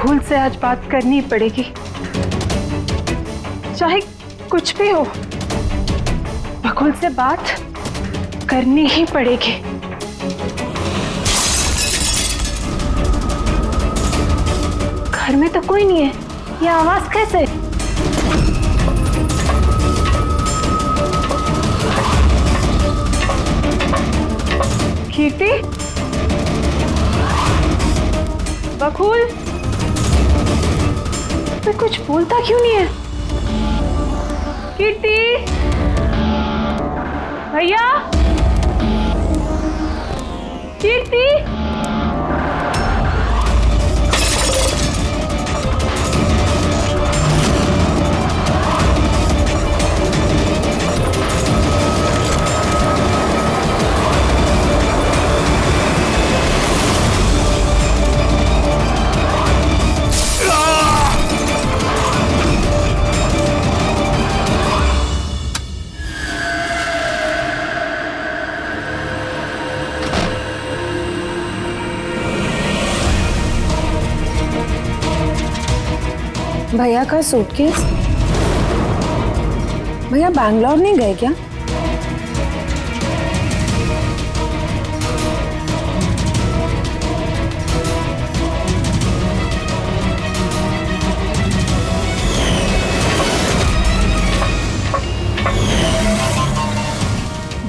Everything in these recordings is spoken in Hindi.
बकुल से आज बात करनी पड़ेगी, चाहे कुछ भी हो, बकुल से बात करनी ही पड़ेगी। घर में तो कोई नहीं है, ये आवाज कैसे? कीर्ति, बकुल, तो कुछ बोलता क्यों नहीं है? कीर्ति, भैया, कीर्ति, भैया का सूटकेस? भैया बैंगलोर नहीं गए क्या?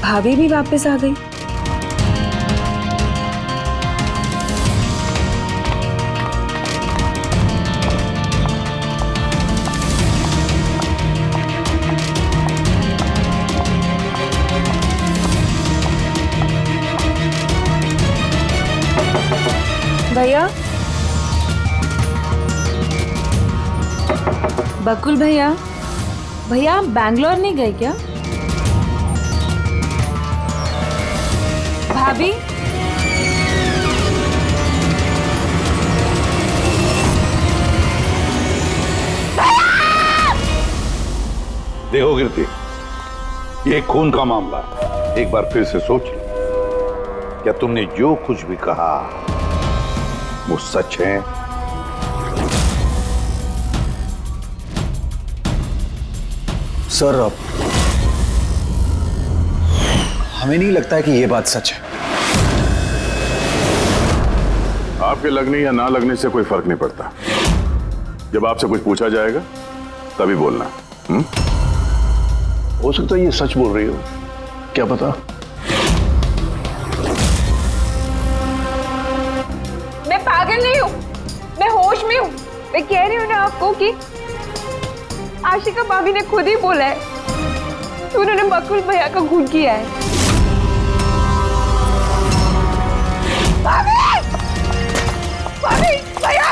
भाभी भी वापस आ गई। भैया, बकुल भैया, भैया आप बैंगलोर नहीं गए क्या? भाभी, देखो कीर्ति, ये खून का मामला है। एक बार फिर से सोच लो, क्या तुमने जो कुछ भी कहा वो सच है? सर, हमें नहीं लगता है कि ये बात सच है। आपके लगने या ना लगने से कोई फर्क नहीं पड़ता। जब आपसे कुछ पूछा जाएगा तभी बोलना। हो सकता है ये सच बोल रही हो, क्या पता। मैं पागल नहीं हूँ, मैं होश में हूँ। मैं कह रही हूँ ना आपको कि आशिका भाभी ने खुद ही बोला है कि उन्होंने बकुल भैया का खून किया है। भाभी! भाभी! भैया!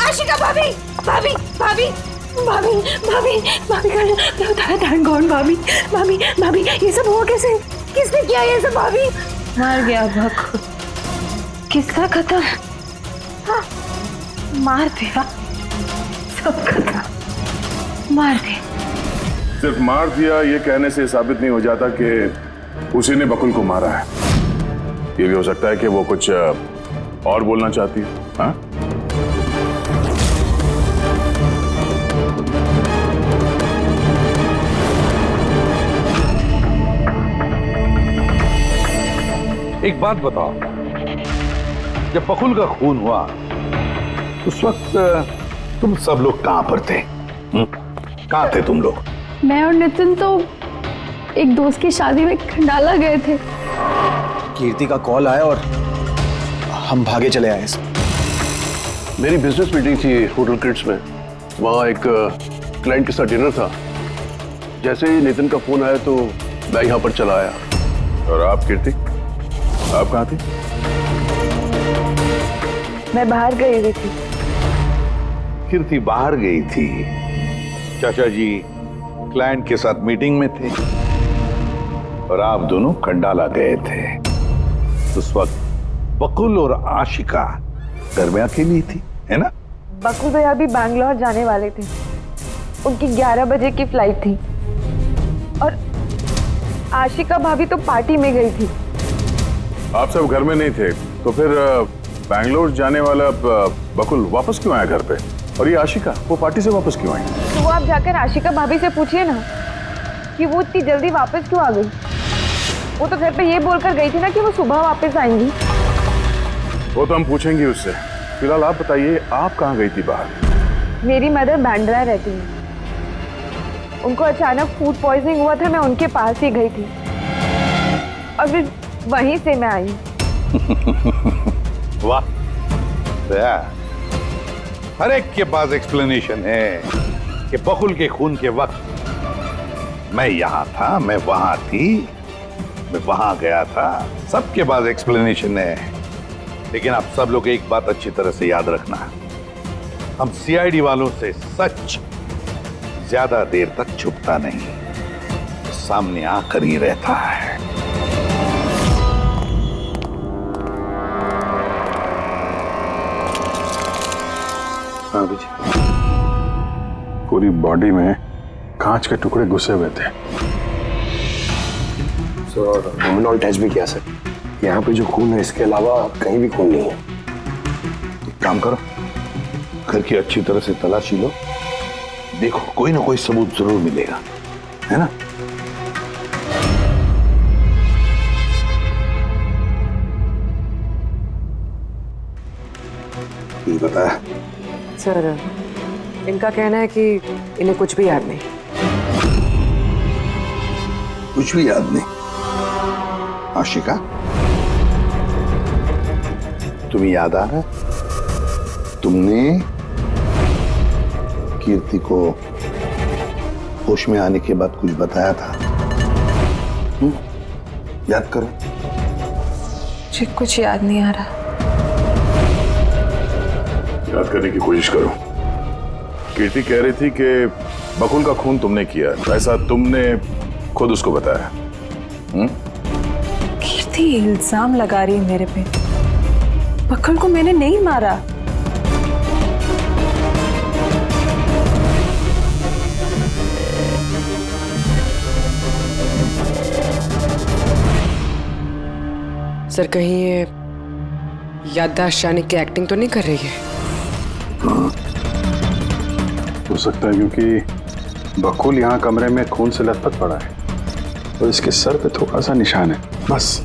आशिका भाभी! भाभी! भाभी! भाभी! भाभी! भाभी कौन? भाभी! भाभी! भाभी! ये सब हुआ कैसे? किसने किया ये सब? भाभी! मर गया बकुल, किस्सा खत्म। हाँ, मार दिया, सब खत्म, मार दिया। सिर्फ मार दिया ये कहने से साबित नहीं हो जाता कि उसी ने बकुल को मारा है। ये भी हो सकता है कि वो कुछ और बोलना चाहती है। हाँ? एक बात बताओ, जब बकुल का खून हुआ उस वक्त तुम सब लोग कहां पर थे? कहां थे तुम लोग? मैं और नितिन तो एक दोस्त की शादी में खंडाला गए थे। कीर्ति का कॉल आया और हम भागे चले आए। मेरी बिजनेस मीटिंग थी होटल क्रिट्स में, वहाँ एक क्लाइंट के साथ डिनर था। जैसे ही नितिन का फोन आया तो मैं यहाँ पर चला आया। और आप कीर्ति, आप कहाँ थी? मैं बाहर गई हुई थी। कीर्ति बाहर गई थी, चाचा जी क्लाइंट के साथ मीटिंग में थे और आप दोनों खंडाला गए थे। उस वक्त बकुल और आशिका घर में अकेली थी, है ना? बकुल भैया भी बैंगलोर जाने वाले थे, उनकी 11 बजे की फ्लाइट थी और आशिका भाभी तो पार्टी में गई थी। आप सब घर में नहीं थे तो फिर बैंगलोर जाने वाला बकुल वापस क्यों आया घर पे? और ये आशिका, वो पार्टी से वापस क्यों आई? तो वो आप जाकर आशिका भाभी से पूछिए ना कि वो इतनी जल्दी वापस क्यों आ गई। वो तो घर पे ये बोलकर गई थी ना कि वो सुबह वापस आएंगी। वो तो हम पूछेंगे उससे। फिलहाल आप बताइए, आप कहाँ गई थी बाहर? मेरी मदर बांद्रा रहती है, उनको अचानक फूड पॉइजनिंग हुआ था, मैं उनके पास ही गई थी और फिर वहीं से मैं आई। वाह, हर एक के पास एक्सप्लेनेशन है कि बकुल के खून के वक्त मैं यहां था, मैं वहां थी, मैं वहां गया था। सबके पास एक्सप्लेनेशन है, लेकिन आप सब लोग एक बात अच्छी तरह से याद रखना, हम सीआईडी वालों से सच ज्यादा देर तक छुपता नहीं, सामने आकर ही रहता है। हाँ जी, पूरी बॉडी में कांच के टुकड़े घुसे हुए थे। सर ह्यूमन टेस्ट भी किया सर, यहाँ पे जो खून है इसके अलावा कहीं भी खून नहीं है। एक काम करो, घर की अच्छी तरह से तलाशी लो, देखो कोई ना कोई सबूत जरूर मिलेगा, है ना? ये बता। सर इनका कहना है कि इन्हें कुछ भी याद नहीं। कुछ भी याद नहीं? आशिका, तुम्हें याद आ रहा है तुमने कीर्ति को होश में आने के बाद कुछ बताया था? याद करो। मुझे कुछ याद नहीं आ रहा। याद करने की कोशिश करो। कीर्ति कह रही थी कि बकुल का खून तुमने किया, ऐसा तुमने खुद उसको बताया। कीर्ति इल्जाम लगा रही है मेरे पे। बकुल को मैंने नहीं मारा। सर कहीं ये याददाश्त जाने की एक्टिंग तो नहीं कर रही है? हो सकता है, क्योंकि बकुल यहाँ कमरे में खून से लथपथ पड़ा है और इसके सर पे थोड़ा सा निशान है, बस।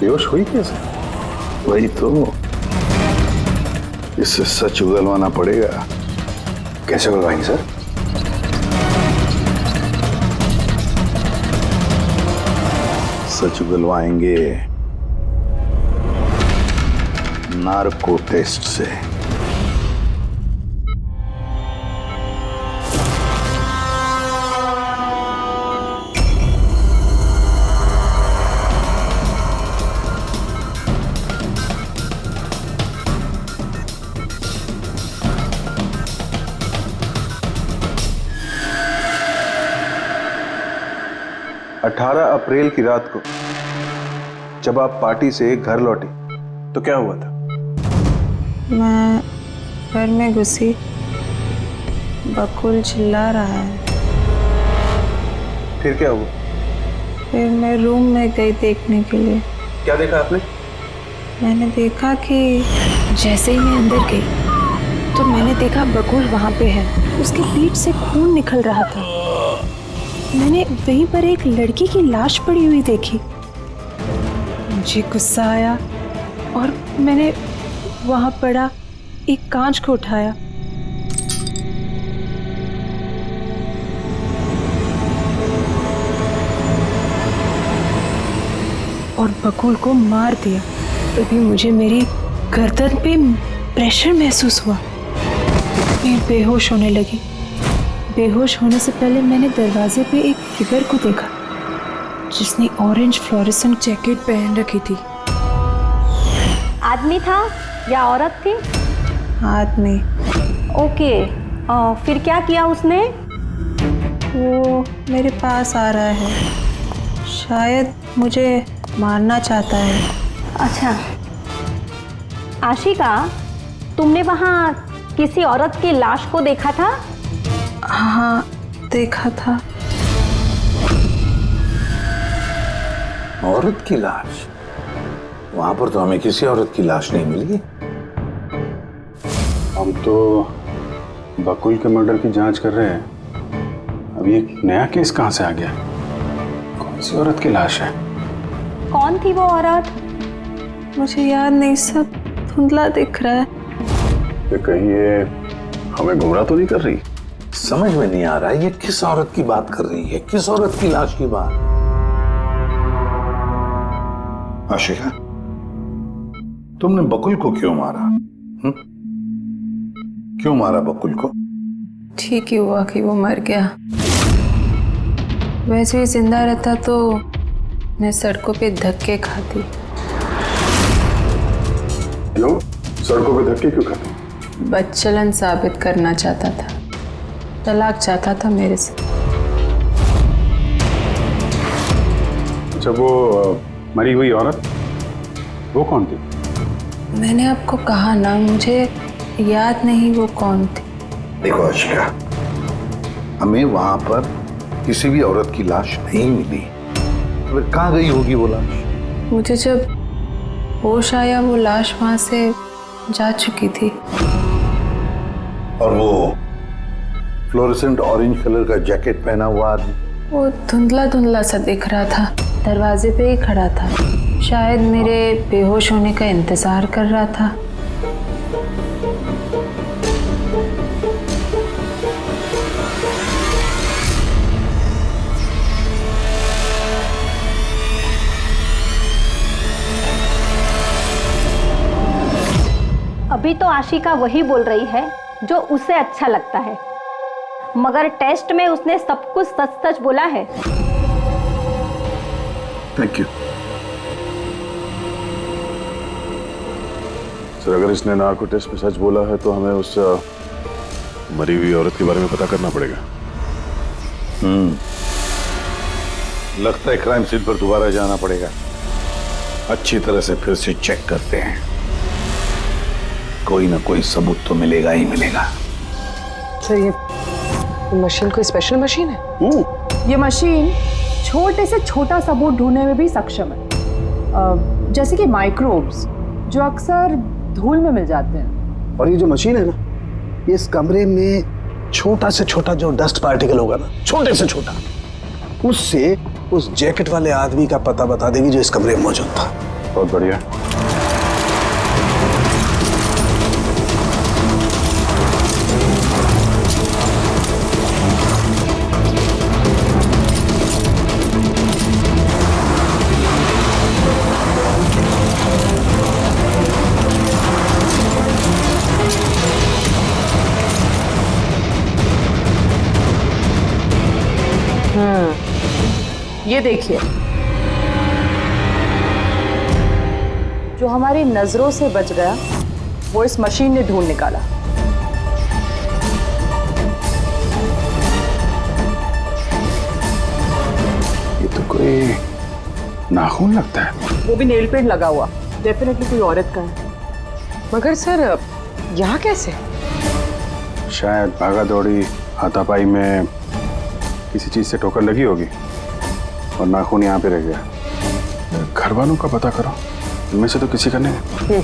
बेहोश हुई कैसे? वही तो, इससे सच उगलवाना पड़ेगा। कैसे उगलवाएंगे सर? सच उगलवाएंगे नार्को टेस्ट से। अठारह अप्रैल की रात को जब आप पार्टी से घर लौटी तो क्या हुआ था? मैं घर में घुसी, बकुल चिल्ला रहा है। फिर क्या हुआ? फिर मैं रूम में गई देखने के लिए। क्या देखा आपने? मैंने देखा कि जैसे ही मैं अंदर गई तो मैंने देखा बकुल वहाँ पे है, उसके पीठ से खून निकल रहा था। मैंने वहीं पर एक लड़की की लाश पड़ी हुई देखी। मुझे गुस्सा आया और मैंने वहां पड़ा एक कांच को उठाया। और बकुल को मार दिया। तभी मुझे मेरी गर्दन पे प्रेशर महसूस हुआ। मैं बेहोश होने लगी। बेहोश होने से पहले मैंने दरवाजे पे एक फिगर को देखा जिसने ऑरेंज फ्लोरेसेंट जैकेट पहन रखी थी। आदमी था या औरत थी? आदमी। ओके, फिर क्या किया उसने? वो मेरे पास आ रहा है, शायद मुझे मारना चाहता है। अच्छा आशिका, तुमने वहाँ किसी औरत की लाश को देखा था? हाँ देखा था। औरत की लाश? वहां पर तो हमें किसी औरत की लाश नहीं मिली। हम तो बकुल के मर्डर की जांच कर रहे हैं। अब ये नया केस कहां से आ गया? कौन सी औरत की लाश है? कौन थी वो औरत? मुझे याद नहीं, सब धुंधला दिख रहा है। कि कहीं ये हमें गुमराह तो नहीं कर रही? समझ में नहीं आ रहा है ये किस औरत की बात कर रही है, किस औरत की लाश की बात। आशिका, तुमने बकुल को क्यों मारा? क्यों मारा बकुल को? ठीक ही हुआ कि वो मर गया। वैसे ही जिंदा रहता तो मैं सड़कों पे धक्के खाती। क्यों? सड़कों पे धक्के क्यों खाते? बदचलन साबित करना चाहता था, तलाक चाहता था मेरे से। अच्छा, वो मरी हुई औरत वो कौन थी? मैंने आपको कहा ना, मुझे याद नहीं वो कौन थी। देखो आशिका, हमें वहां पर किसी भी औरत की लाश नहीं मिली। तो फिर कहाँ गई होगी वो लाश? मुझे जब होश आया वो लाश वहां से जा चुकी थी। और वो फ्लोरेसेंट ऑरेंज कलर का जैकेट पहना हुआ आदमी? वो धुंधला धुंधला सा दिख रहा था, दरवाजे पे ही खड़ा था। शायद मेरे बेहोश होने का इंतजार कर रहा था। अभी तो आशिका वही बोल रही है जो उसे अच्छा लगता है, मगर टेस्ट में उसने सब कुछ सच सच बोला है। Thank you sir. अगर इसने नार्को टेस्ट में सच बोला है तो हमें उस मरी हुई औरत के बारे में पता करना पड़ेगा। लगता है क्राइम सीन पर दोबारा जाना पड़ेगा। अच्छी तरह से फिर से चेक करते हैं, कोई ना कोई सबूत तो मिलेगा ही मिलेगा। सर ये मशीन कोई स्पेशल मशीन है? ये मशीन छोटे से छोटा सबूत ढूंढने में भी सक्षम है, जैसे कि माइक्रोब्स जो अक्सर धूल में मिल जाते हैं। और ये जो मशीन है ना, ये इस कमरे में छोटा से छोटा जो डस्ट पार्टिकल होगा ना, छोटे से छोटा, उससे उस जैकेट वाले आदमी का पता बता देगी जो इस कमरे में मौजूद था। बहुत बढ़िया। ये देखिए, जो हमारी नजरों से बच गया वो इस मशीन ने ढूंढ निकाला। ये तो कोई नाखून लगता है। वो भी नेल पेंट लगा हुआ, डेफिनेटली कोई औरत का है। मगर सर यहाँ कैसे? शायद भागा दौड़ी हाथापाई में किसी चीज से ठोकर लगी होगी और नाखून यहाँ पे रह गया। घर वालों का पता करो, इनमें से तो किसी का नहीं।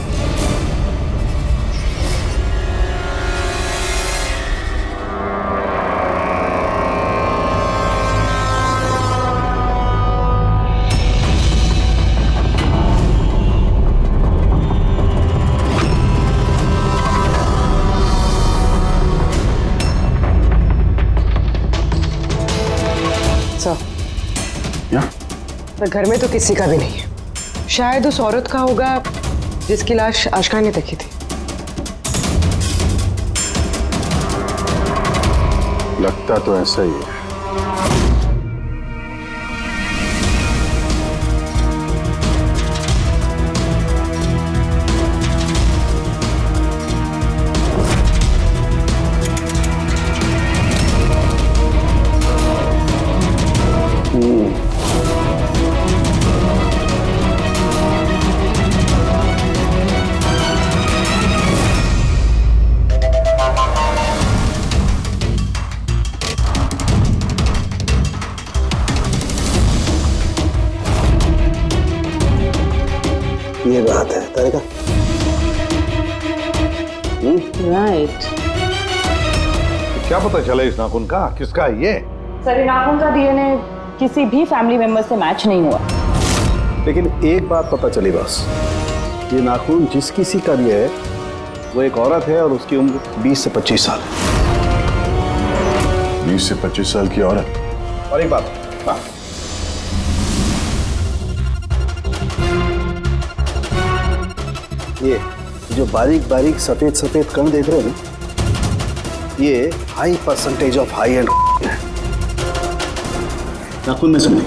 पर घर में तो किसी का भी नहीं है। शायद उस औरत का होगा जिसकी लाश आशिका ने देखी थी। लगता तो ऐसा ही है। राइट। क्या पता चला इस नाखून का किसका है ये? सर, नाखून का डीएनए किसी भी फैमिली मेंबर से मैच नहीं हुआ। लेकिन एक बात पता चली बस, ये नाखून जिस किसी का भी है वो एक औरत है और उसकी उम्र 20 से 25 साल है। 20 से 25 साल की औरत। और एक बात, हाँ, ये जो बारीक बारीक सफेद सफेद कण देख रहे हो ना, ये high percentage of high and है। नाखून में से नहीं।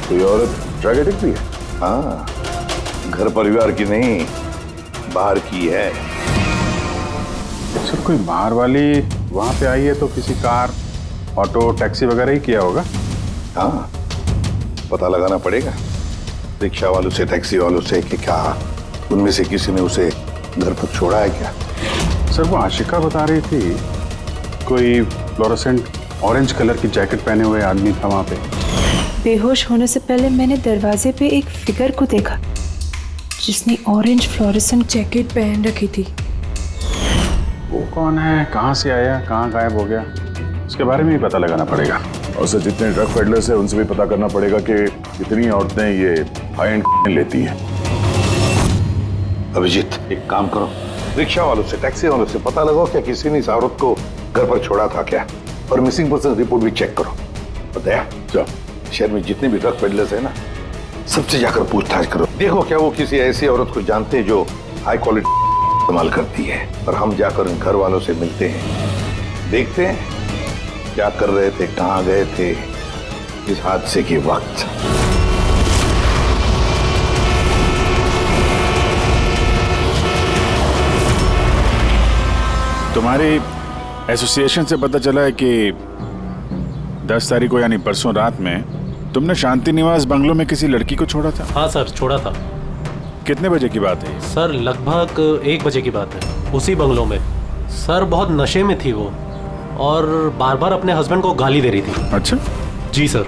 कोई औरत ड्रग एडिक्ट भी है? हाँ, घर परिवार की नहीं, बाहर की है। सर, कोई बाहर वाली वहां पे आई है तो किसी कार, ऑटो, टैक्सी वगैरह ही किया होगा। हाँ, पता लगाना पड़ेगा रिक्शा वालों से, टैक्सी वालों से कि क्या उनमें से किसी ने उसे घर पर छोड़ा है क्या। सर, वो आशिका बता रही थी कोई फ्लोरोसेंट ऑरेंज कलर की जैकेट पहने हुए आदमी था वहां पे। बेहोश होने से पहले मैंने दरवाजे पे एक फिगर को देखा जिसने ऑरेंज फ्लोरेसेंट जैकेट पहन रखी थी। वो कौन है, कहाँ से आया, कहाँ गायब हो गया, उसके बारे में भी पता लगाना पड़ेगा। और सर, जितने ड्रग पेडलर्स हैं उनसे भी पता करना पड़ेगा कि कितनी औरतें ये हाई एंड लेती हैं। अभिजीत, एक काम करो, रिक्शा वालों से, टैक्सी वालों से पता लगाओ क्या किसी ने इस औरत को घर पर छोड़ा था क्या, और मिसिंग पर्सन रिपोर्ट भी चेक करो। बताया जाओ, शहर में जितने भी ड्रग पेडलर्स हैं ना, सबसे जाकर पूछताछ करो। देखो क्या वो किसी ऐसी औरत को जानते हैं जो हाई क्वालिटी इस्तेमाल करती है, और हम जाकर उन घर वालों से मिलते हैं, देखते हैं क्या कर रहे थे, कहाँ गए थे इस हादसे के वक्त। तुम्हारी एसोसिएशन से पता चला है कि 10 तारीख को यानी परसों रात में तुमने शांति निवास बंगलो में किसी लड़की को छोड़ा था। हाँ सर, छोड़ा था। कितने बजे की बात है? सर, लगभग 1 बजे की बात है, उसी बंगलो में। सर, बहुत नशे में थी वो और बार बार अपने हस्बैंड को गाली दे रही थी। अच्छा। जी सर।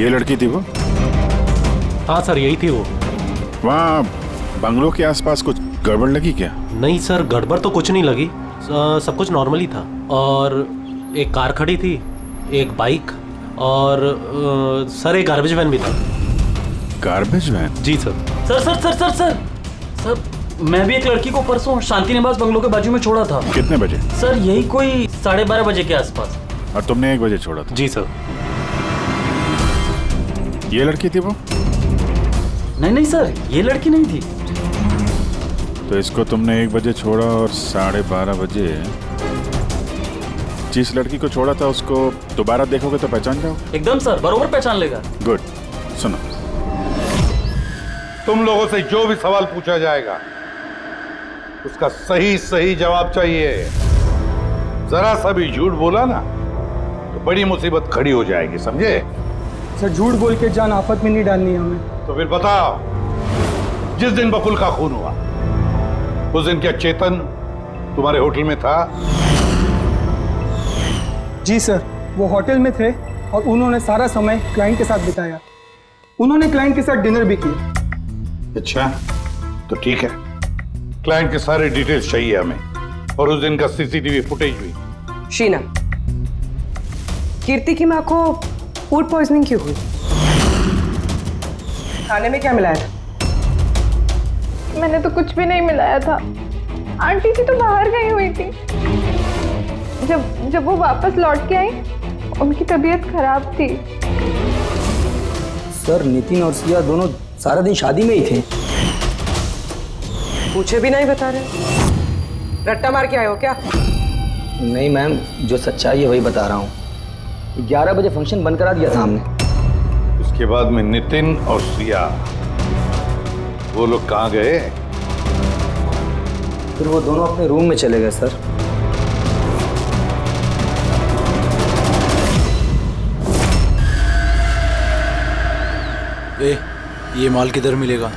ये लड़की थी वो? हाँ सर, यही थी वो। वहाँ बंगलो के आसपास कुछ गड़बड़ लगी क्या? नहीं सर, गड़बड़ तो कुछ नहीं लगी, सब कुछ नॉर्मली था। और एक कार खड़ी थी, एक बाइक, और सर एक गार्बेज वैन भी था। Garbage van? जी sir. Sir sir sir sir sir sir, मैं भी एक लड़की को परसों शांति निवास बंगलो के बाजू में छोड़ा था। कितने बजे? सर, यही कोई 12:30 बजे के आसपास। और तुमने 1 बजे छोड़ा था? जी सर। ये लड़की थी वो? नहीं सर, ये लड़की नहीं थी। तो इसको तुमने 1 बजे छोड़ा और 12:30 बजे जिस लड़की को छोड़ा था उसको दोबारा देखोगे तो पहचान जाओगे? एकदम सर, बरोबर पहचान लेगा। गुड। सुनो, तुम लोगों से जो भी सवाल पूछा जाएगा उसका सही सही जवाब चाहिए। जरा सा भी झूठ बोला ना तो बड़ी मुसीबत खड़ी हो जाएगी, समझे? सर, झूठ बोल के जान आफत में नहीं डालनी हमें। तो फिर बताओ, जिस दिन बकुल का खून हुआ उस दिन क्या चेतन तुम्हारे होटल में था? जी सर, वो होटल में थे और उन्होंने सारा समय क्लाइंट के साथ बिताया। उन्होंने क्लाइंट के साथ डिनर भी किया। अच्छा, तो ठीक है, क्लाइंट के सारे डिटेल्स चाहिए हमें, और उस दिन का सीसीटीवी फुटेज भी। शीना, कीर्ति की माँ को फूड पॉइजनिंग क्यों हुई? खाने में क्या मिलाया था? मैंने तो कुछ भी नहीं मिलाया था। आंटी जी तो बाहर गई हुई थी। जब वो वापस लौट के आई उनकी तबीयत खराब थी। सर, नितिन और सिया दोनों सारा दिन शादी में ही थे। पूछे भी नहीं बता रहे। रट्टा मार के आए हो क्या? नहीं मैम, जो सच्चाई है वही बता रहा हूँ। 11 बजे फंक्शन बंद करा दिया था हमने। उसके बाद में नितिन और सिया वो लोग कहाँ गए? फिर वो दोनों अपने रूम में चले गए सर। ये माल किधर मिलेगा?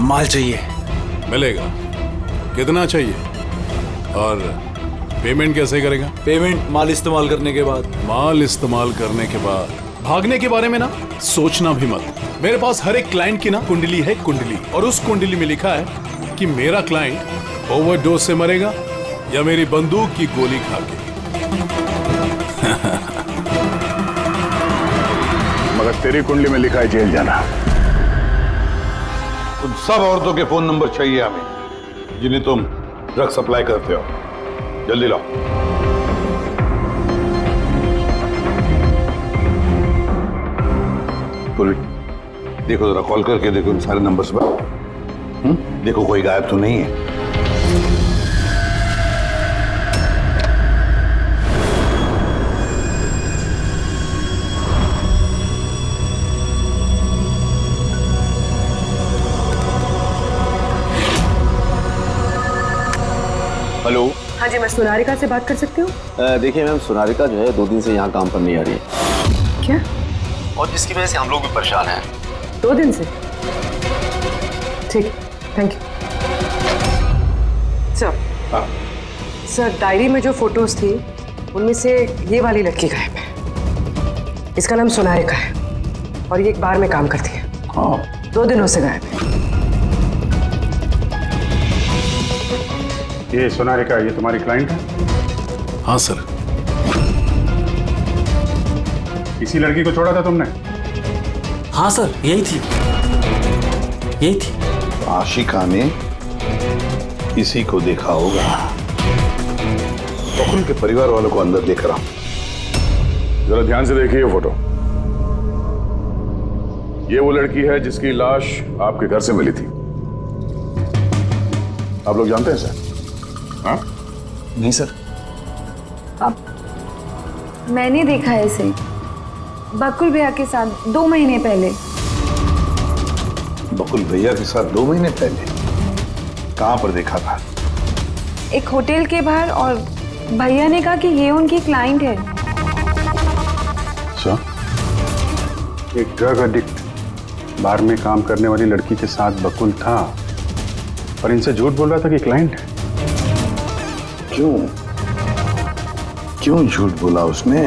माल चाहिए। मिलेगा। कितना चाहिए और पेमेंट कैसे करेगा? पेमेंट माल इस्तेमाल करने के बाद। माल इस्तेमाल करने के बाद। भागने के बारे में ना सोचना भी मत। मेरे पास हर एक क्लाइंट की ना कुंडली है, कुंडली, और उस कुंडली में लिखा है कि मेरा क्लाइंट ओवरडोज से मरेगा या मेरी बंदूक की गोली खा के। मगर तेरी कुंडली में लिखा है जेल जाना। उन सब औरतों के फोन नंबर चाहिए हमें जिन्हें तुम ड्रग सप्लाई करते हो। जल्दी लाओ। पूरी देखो, जरा कॉल करके देखो इन सारे नंबर्स पर। देखो कोई गायब तो नहीं है। हेलो। हाँ जी, मैं सोनारिका से बात कर सकती हूँ? देखिए मैम, सोनारिका जो है 2 दिन से यहाँ काम पर नहीं आ रही है। क्या? और जिसकी वजह से हम लोग भी परेशान हैं। 2 दिन से? ठीक, thank you. Sir, sir diary में जो फोटोज थी उनमें से ये वाली लड़की गायब है। इसका नाम सोनारिका है और ये एक बार में काम करती है। 2 दिनों से गायब है। ये सोनारिका, ये तुम्हारी क्लाइंट है? हाँ सर। इसी लड़की को छोड़ा था तुमने? हाँ सर, यही थी, यही थी। आशिका ने इसी को देखा होगा। बकुल के परिवार वालों को अंदर देख रहा हूं। जरा ध्यान से देखिए फोटो। ये वो लड़की है जिसकी लाश आपके घर से मिली थी। आप लोग जानते हैं सर? हाँ? नहीं सर। अब मैंने देखा है इसे बकुल भैया के साथ 2 महीने पहले। बकुल भैया के साथ 2 महीने पहले? कहां पर देखा था? एक होटल के बाहर, और भैया ने कहा कि ये उनकी क्लाइंट है। अच्छा, एक ड्रग एडिक्ट बार में काम करने वाली लड़की के साथ बकुल था और इनसे झूठ बोल रहा था कि क्लाइंट है। क्यों झूठ बोला उसने?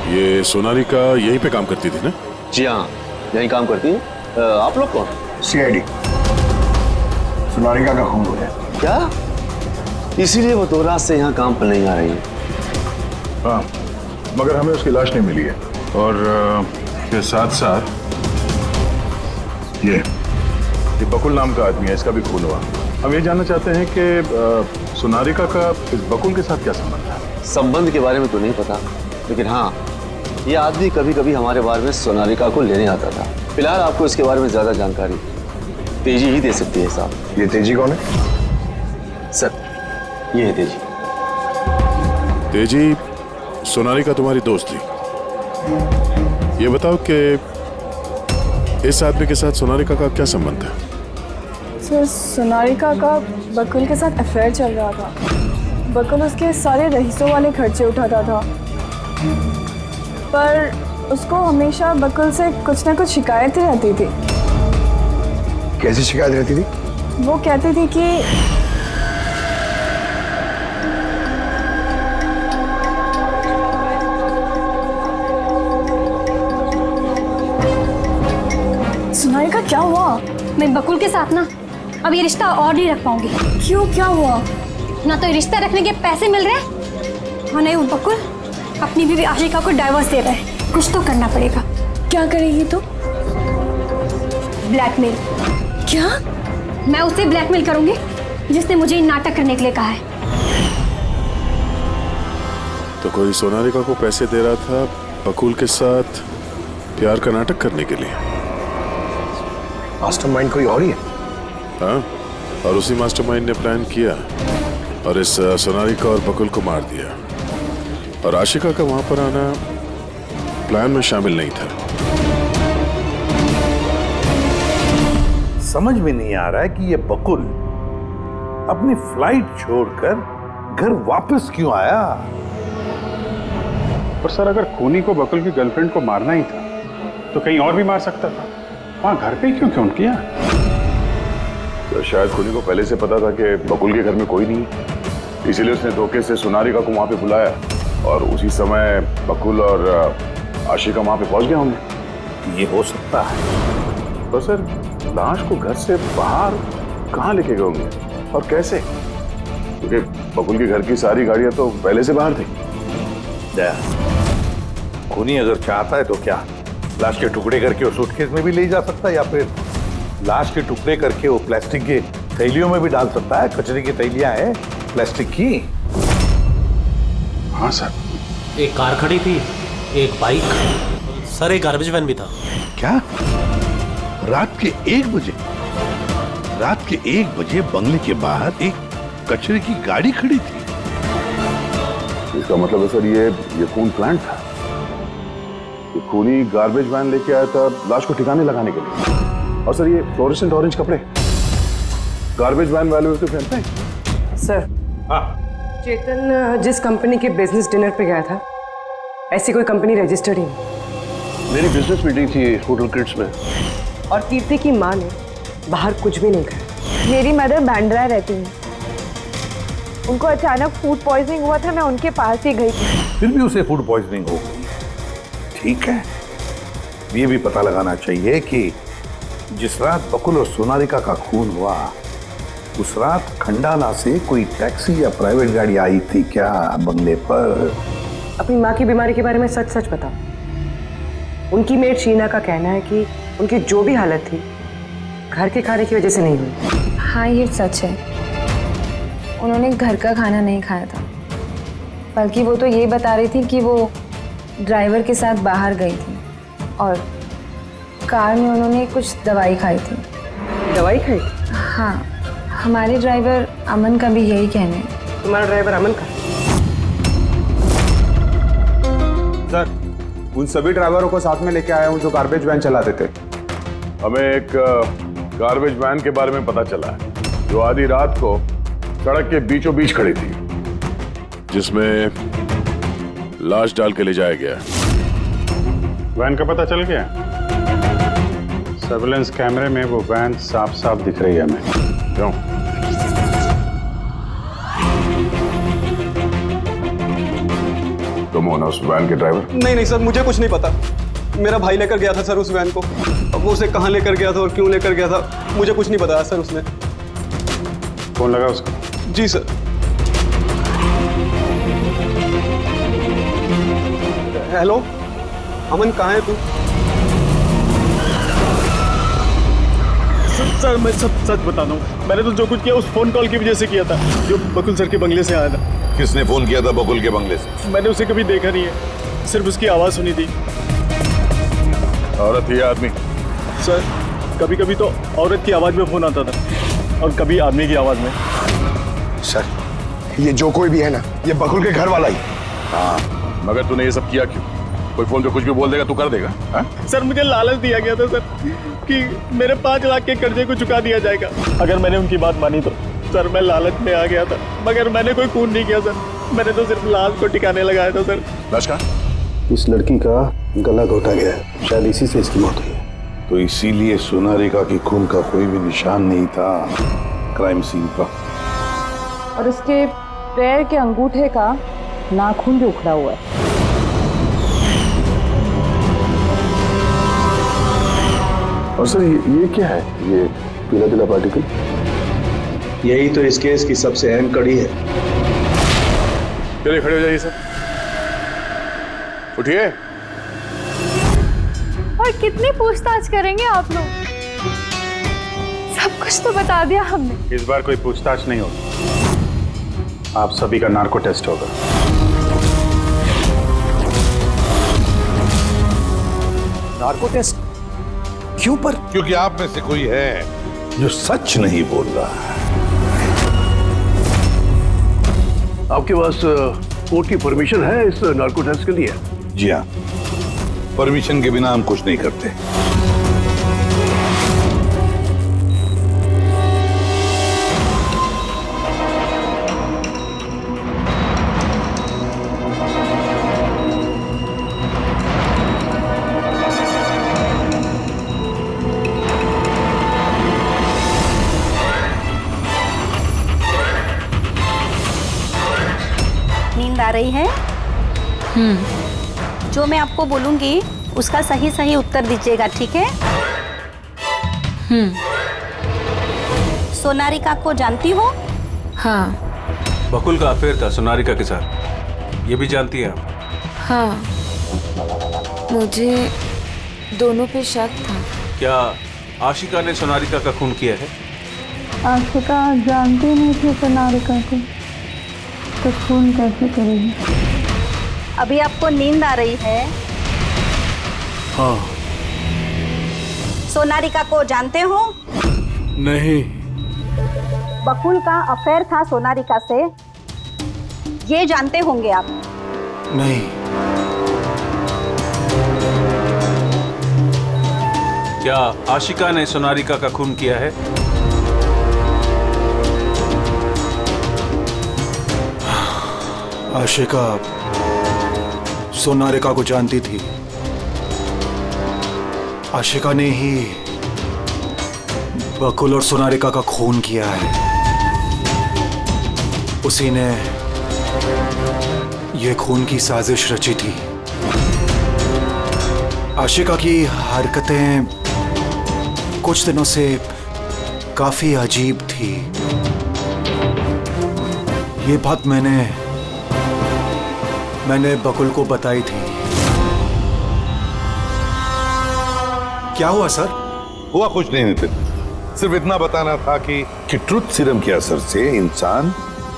ये सोनारिका यहीं पे काम करती थी ना? जी हाँ, यहीं काम करती है। आप लोग कौन? सीआईडी। सोनारिका का खून हो गया। क्या? इसीलिए वो 2 रात से यहाँ काम पर नहीं आ रही है। हाँ, मगर हमें उसकी लाश नहीं मिली है। और के साथ साथ ये बकुल नाम का आदमी है, इसका भी खून हुआ। हम ये जानना चाहते हैं कि सोनारिका का इस बकुल के साथ क्या संबंध है? संबंध के बारे में तो नहीं पता, लेकिन हाँ, ये आदमी कभी कभी हमारे बारे में सोनारिका को लेने आता था। फिलहाल आपको इसके बारे में ज्यादा जानकारी तेजी ही दे सकती है साहब। ये तेजी कौन है? सर, ये है तेजी। तेजी, सोनारिका तुम्हारी दोस्त थी। ये बताओ कि इस आदमी के साथ सोनारिका का क्या संबंध है? सर, सोनारिका का बकुल के साथ अफेयर चल रहा था। बकुल उसके सारे रईसों वाले खर्चे उठाता था, पर उसको हमेशा बकुल से कुछ ना कुछ शिकायतें रहती थी। कैसी शिकायत रहती थी? वो कहती थी कि सोनारिका, क्या हुआ? मैं बकुल के साथ ना अब ये रिश्ता और नहीं रख पाऊंगी। क्यों, क्या हुआ? ना तो रिश्ता रखने के पैसे मिल रहे हैं और नहीं वो बकुल अपनी बीवी आशिका को डाइवोर्स दे रहा है। कुछ तो करना पड़ेगा। क्या करेगी तो? ब्लैकमेल। क्या? मैं उसे ब्लैकमेल करूंगी जिसने मुझे नाटक करने के लिए कहा है। तो कोई सोनारिका को पैसे दे रहा था बकुल के साथ प्यार का नाटक करने के लिए। मास्टरमाइंड कोई और ही है? हाँ, और उसी मास्टरमाइंड ने प्लान किया और इस सोनालिका और बकुल को मार दिया। और आशिका का वहां पर आना प्लान में शामिल नहीं था। समझ में नहीं आ रहा है कि ये बकुल अपनी फ्लाइट छोड़कर घर वापस क्यों आया। पर सर, अगर खूनी को बकुल की गर्लफ्रेंड को मारना ही था तो कहीं और भी मार सकता था। वहां घर पे क्यों क्यों किया? तो शायद खूनी को पहले से पता था कि बकुल के घर में कोई नहीं, इसीलिए उसने धोखे से सोनालिका को वहां पे बुलाया और उसी समय बकुल और आशिका वहां पे पहुंच गए होंगे। ये हो सकता है। तो सर, लाश को घर से बाहर कहाँ लेके गए होंगे और कैसे? क्योंकि बकुल के घर की सारी गाड़ियां तो पहले से बाहर थी। खूनी अगर चाहता है तो क्या लाश के टुकड़े करके वो सूटकेस में भी ले जा सकता है, या फिर लाश के टुकड़े करके वो प्लास्टिक के थैलियों में भी डाल सकता है। कचरे की थैलियां हैं प्लास्टिक की। हाँ सर। एक कार खड़ी थी, एक बाइक, सर एक गार्बेज वैन भी था। क्या? रात के 1 बजे? रात के 1 बजे बंगले के बाहर एक कचरे की गाड़ी खड़ी थी। इसका मतलब है सर ये खून प्लान था। ये खूनी गार्बेज वैन लेके आया था लाश को ठिकाने लगाने के लिए। और सर, ये फ्लोरेसेंट ऑरेंज कपड़े गार्बेज वैन वाले तो पहनते हैं। सर, चेतन जिस कंपनी के बिजनेस डिनर पे गया था, ऐसी कोई कंपनी रजिस्टर्ड ही नहीं। मेरी बिजनेस मीटिंग थी होटल क्रिट्स में। और कीर्ति की माँ ने बाहर कुछ भी नहीं कहा। मेरी मदर बांद्रा रहती है, उनको अचानक फूड पॉइजनिंग हुआ था, मैं उनके पास ही गई थी। फिर भी उसे फूड पॉइजनिंग हो गई। ठीक है, ये भी पता लगाना चाहिए कि जिस रात बकुल और सोनालिका का खून हुआ, उस रात खंडाला से कोई टैक्सी या प्राइवेट गाड़ी आई थी क्या बंगले पर? अपनी माँ की बीमारी के बारे में सच सच बताओ। उनकी मेड शीना का कहना है कि उनकी जो भी हालत थी घर के खाने की वजह से नहीं हुई। हाँ, ये सच है। उन्होंने घर का खाना नहीं खाया था, बल्कि वो तो ये बता रही थी कि वो ड्राइवर के साथ बाहर गई थी और कार में उन्होंने कुछ दवाई खाई थी। दवाई खाई? हाँ, हमारे ड्राइवर अमन का भी यही कहना है। तुम्हारा ड्राइवर अमन का? सर, उन सभी ड्राइवरों को साथ में लेके आया हूँ जो गार्बेज वैन चलाते थे। हमें एक गार्बेज वैन के बारे में पता चला है जो आधी रात को सड़क के बीचों बीच खड़ी थी, जिसमें लाश डाल के ले जाया गया। वैन का पता चल गया? सर्विलेंस कैमरे में वो वैन साफ साफ दिख रही है हमें। क्यों? तुम हो ना उस वैन के ड्राइवर? नहीं सर, मुझे कुछ नहीं पता। मेरा भाई लेकर गया था सर उस वैन को। अब वो उसे कहाँ लेकर गया था और क्यों लेकर गया था मुझे कुछ नहीं बताया सर उसने। फोन लगा उसको? जी सर। हेलो अमन, कहाँ है तू? सर, मैं सब सच बता रहा हूँ। मैंने तो जो कुछ किया उस फोन कॉल की वजह से किया था जो बकुल सर के बंगले से आया था। किसने फोन किया था बकुल के बंगले से? मैंने उसे कभी देखा नहीं है, सिर्फ उसकी आवाज़ सुनी थी। औरत ही आदमी? सर, कभी कभी तो औरत की आवाज़ में फोन आता था और कभी आदमी की आवाज़ में। सर, ये जो कोई भी है ना, ये बकुल के घर वाला ही। हाँ, मगर तूने ये सब किया क्यों? कोई फोन पे कुछ भी बोल देगा तू कर देगा? हा? सर, मुझे लालच दिया गया था सर कि मेरे 5 लाख के कर्जे को चुका दिया जाएगा अगर मैंने उनकी बात मानी तो। सर, मैं लालच में आ गया था, मगर मैंने कोई खून नहीं किया सर। मैंने तो सिर्फ लाश को ठिकाने लगाया था सर। लाश कहाँ? इस लड़की का गला घोटा गया है, शायद इसी से इसकी मौत हुई है। तो इसीलिए सोनालिका की खून का कोई भी निशान नहीं था क्राइम सीन पर। और उसके पैर के अंगूठे का नाखून भी उखड़ा हुआ है। और सर, ये क्या है? ये पीला पीला पार्टिकल? यही तो इस केस की सबसे अहम कड़ी है। चलिए खड़े हो जाइए सर, उठिए। और कितनी पूछताछ करेंगे आप लोग? सब कुछ तो बता दिया हमने। इस बार कोई पूछताछ नहीं होगी, आप सभी का नार्को टेस्ट होगा। Narco test? क्यों पर? क्योंकि आप में से कोई है जो सच नहीं बोल रहा है। आपके पास कोर्ट की परमिशन है इस नार्को टेस्ट के लिए? जी हाँ, परमिशन के बिना हम कुछ नहीं करते। नींद आ रही है? जो मैं आपको बोलूंगी उसका सही सही उत्तर दीजिएगा, ठीक है? सोनारिका को जानती हो? हाँ। बकुल का अफेयर था सोनारिका के साथ, ये भी जानती है आप? हाँ, मुझे दोनों पे शक था। क्या आशिका ने सोनारिका का खून किया है? आशिका जानती नहीं थी सोनारिका को, तो खून कैसे करेगी? अभी आपको नींद आ रही है? हाँ। सोनारिका को जानते हो? नहीं। बकुल का अफेयर था सोनारिका से, ये जानते होंगे आप? नहीं। क्या आशिका ने सोनारिका का खून किया है? आशिका सोनारिका को जानती थी। आशिका ने ही बकुल और सोनारिका का खून किया है। उसी ने यह खून की साजिश रची थी। आशिका की हरकतें कुछ दिनों से काफी अजीब थी। ये बात मैंने बकुल को बताई थी। क्या हुआ सर? हुआ कुछ नहीं नितिन, सिर्फ इतना बताना था कि ट्रुथ सीरम के असर से इंसान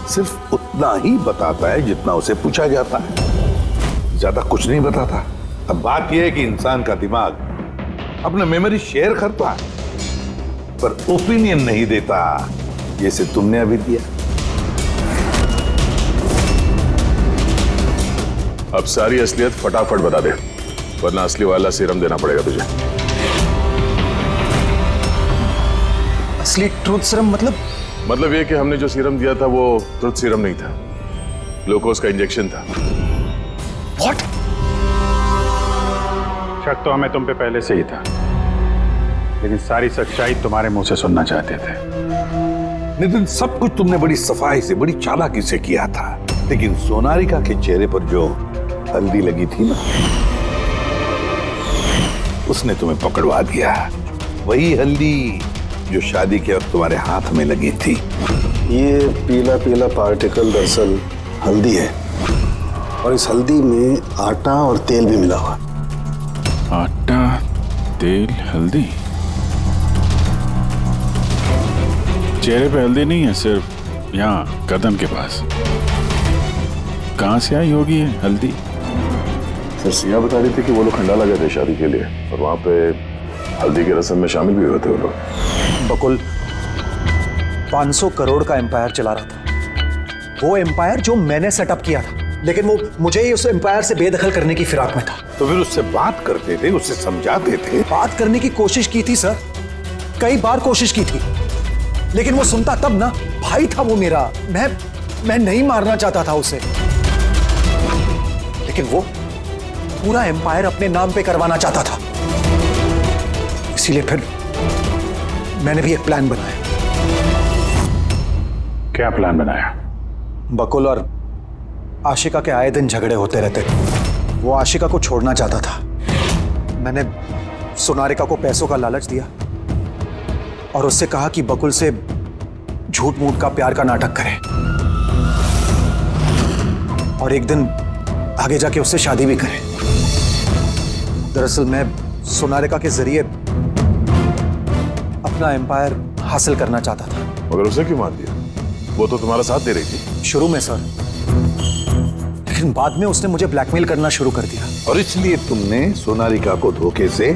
सिर्फ उतना ही बताता है जितना उसे पूछा जाता है, ज्यादा कुछ नहीं बताता। अब बात यह है कि इंसान का दिमाग अपना मेमोरी शेयर करता है पर ओपिनियन नहीं देता, जैसे तुमने अभी दिया। अब सारी असलियत फटाफट बता दे, वरना असली वाला सीरम देना पड़ेगा तुझे। असली ट्रूथ सीरम मतलब ये कि हमने जो सीरम दिया था वो ट्रूथ सीरम नहीं था, ग्लूकोज का इंजेक्शन था। व्हाट? शक तो हमें तुम पे पहले से ही था, लेकिन सारी सच्चाई तुम्हारे मुंह से सुनना चाहते थे। नितिन, सब कुछ तुमने बड़ी सफाई से, बड़ी चालाकी से किया था, लेकिन सोनारिका के चेहरे पर जो हल्दी लगी थी ना, उसने तुम्हें पकड़वा दिया। वही हल्दी जो शादी के वक्त तुम्हारे हाथ में लगी थी। ये पीला पीला पार्टिकल दरअसल हल्दी है, और इस हल्दी में आटा और तेल भी मिला हुआ। आटा, तेल, हल्दी। चेहरे पे हल्दी नहीं है, सिर्फ यहाँ कदम के पास। कहाँ से आई होगी ये हल्दी? सर सिया बता रही थी कि वो लोग खंडाला गए थे शादी के लिए, और वहां पे हल्दी की रस्म में शामिल भी हुए थे वो लोग। बकुल 500 करोड़ का एम्पायर चला रहा था, वो एम्पायर जो मैंने सेटअप किया था, लेकिन वो मुझे ही उस एम्पायर से बेदखल करने की फिराक में था। तो फिर उससे बात करते थे, उससे समझाते थे। बात करने की कोशिश की थी सर, कई बार कोशिश की थी, लेकिन वो सुनता तब ना। भाई था वो मेरा, मैं नहीं मारना चाहता था उसे, लेकिन वो पूरा एम्पायर अपने नाम पे करवाना चाहता था। इसीलिए फिर मैंने भी एक प्लान बनाया। क्या प्लान बनाया? बकुल और आशिका के आए दिन झगड़े होते रहते थे। वो आशिका को छोड़ना चाहता था। मैंने सोनारिका को पैसों का लालच दिया और उससे कहा कि बकुल से झूठ मूठ का प्यार का नाटक करे, और एक दिन आगे जाके उससे शादी भी करे। दरअसल मैं सोनारिका के जरिए अपना एम्पायर हासिल करना चाहता था। मगर उसे क्यों मार दिया? वो तो तुम्हारा साथ दे रही थी। शुरू में सर, लेकिन बाद में उसने मुझे ब्लैकमेल करना शुरू कर दिया। और इसलिए तुमने सोनारिका को धोखे से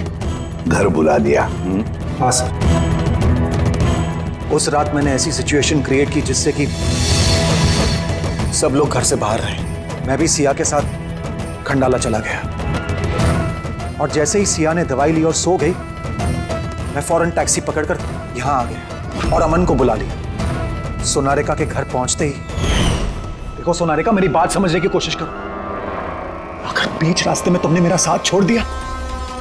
घर बुला लिया? हाँ सर। उस रात मैंने ऐसी सिचुएशन क्रिएट की जिससे कि सब लोग घर से बाहर रहे। मैं भी सिया के साथ खंडाला चला गया और जैसे ही सिया ने दवाई ली और सो गई, मैं फौरन टैक्सी पकड़कर यहां आ गया और अमन को बुला लिया। सोनारिका के घर पहुंचते ही, देखो सोनारिका, मेरी बात समझने की कोशिश करो। अगर बीच रास्ते में तुमने मेरा साथ छोड़ दिया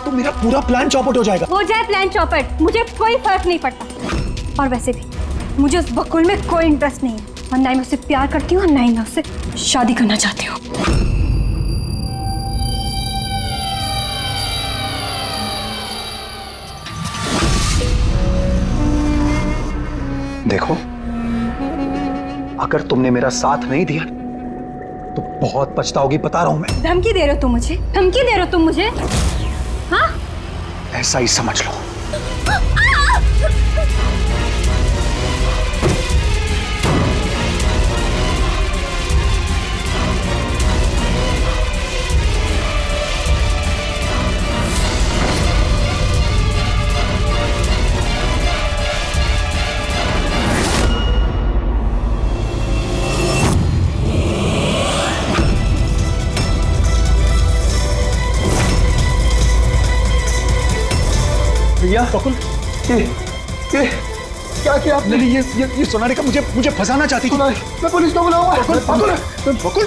तो मेरा पूरा प्लान चौपट हो जाएगा। हो जाए प्लान चौपट, मुझे कोई फर्क नहीं पड़ता। और वैसे भी मुझे उस बकुल में कोई इंटरेस्ट नहीं है, और ना ही मैं उससे प्यार करती हूँ और ना ही मैं उससे शादी करना चाहती हूँ। देखो, अगर तुमने मेरा साथ नहीं दिया तो बहुत पछताओगी, बता रहा हूं मैं। धमकी दे रहे हो तुम मुझे? धमकी दे रहे हो तुम मुझे? हाँ? ऐसा ही समझ लो। भैया बकुल, ये क्या किया आपने? नहीं, ये सोनारिका मुझे फंसाना चाहती थी। मैं पुलिस को बुलाऊंगा। बकुल, बकुल, बकुल।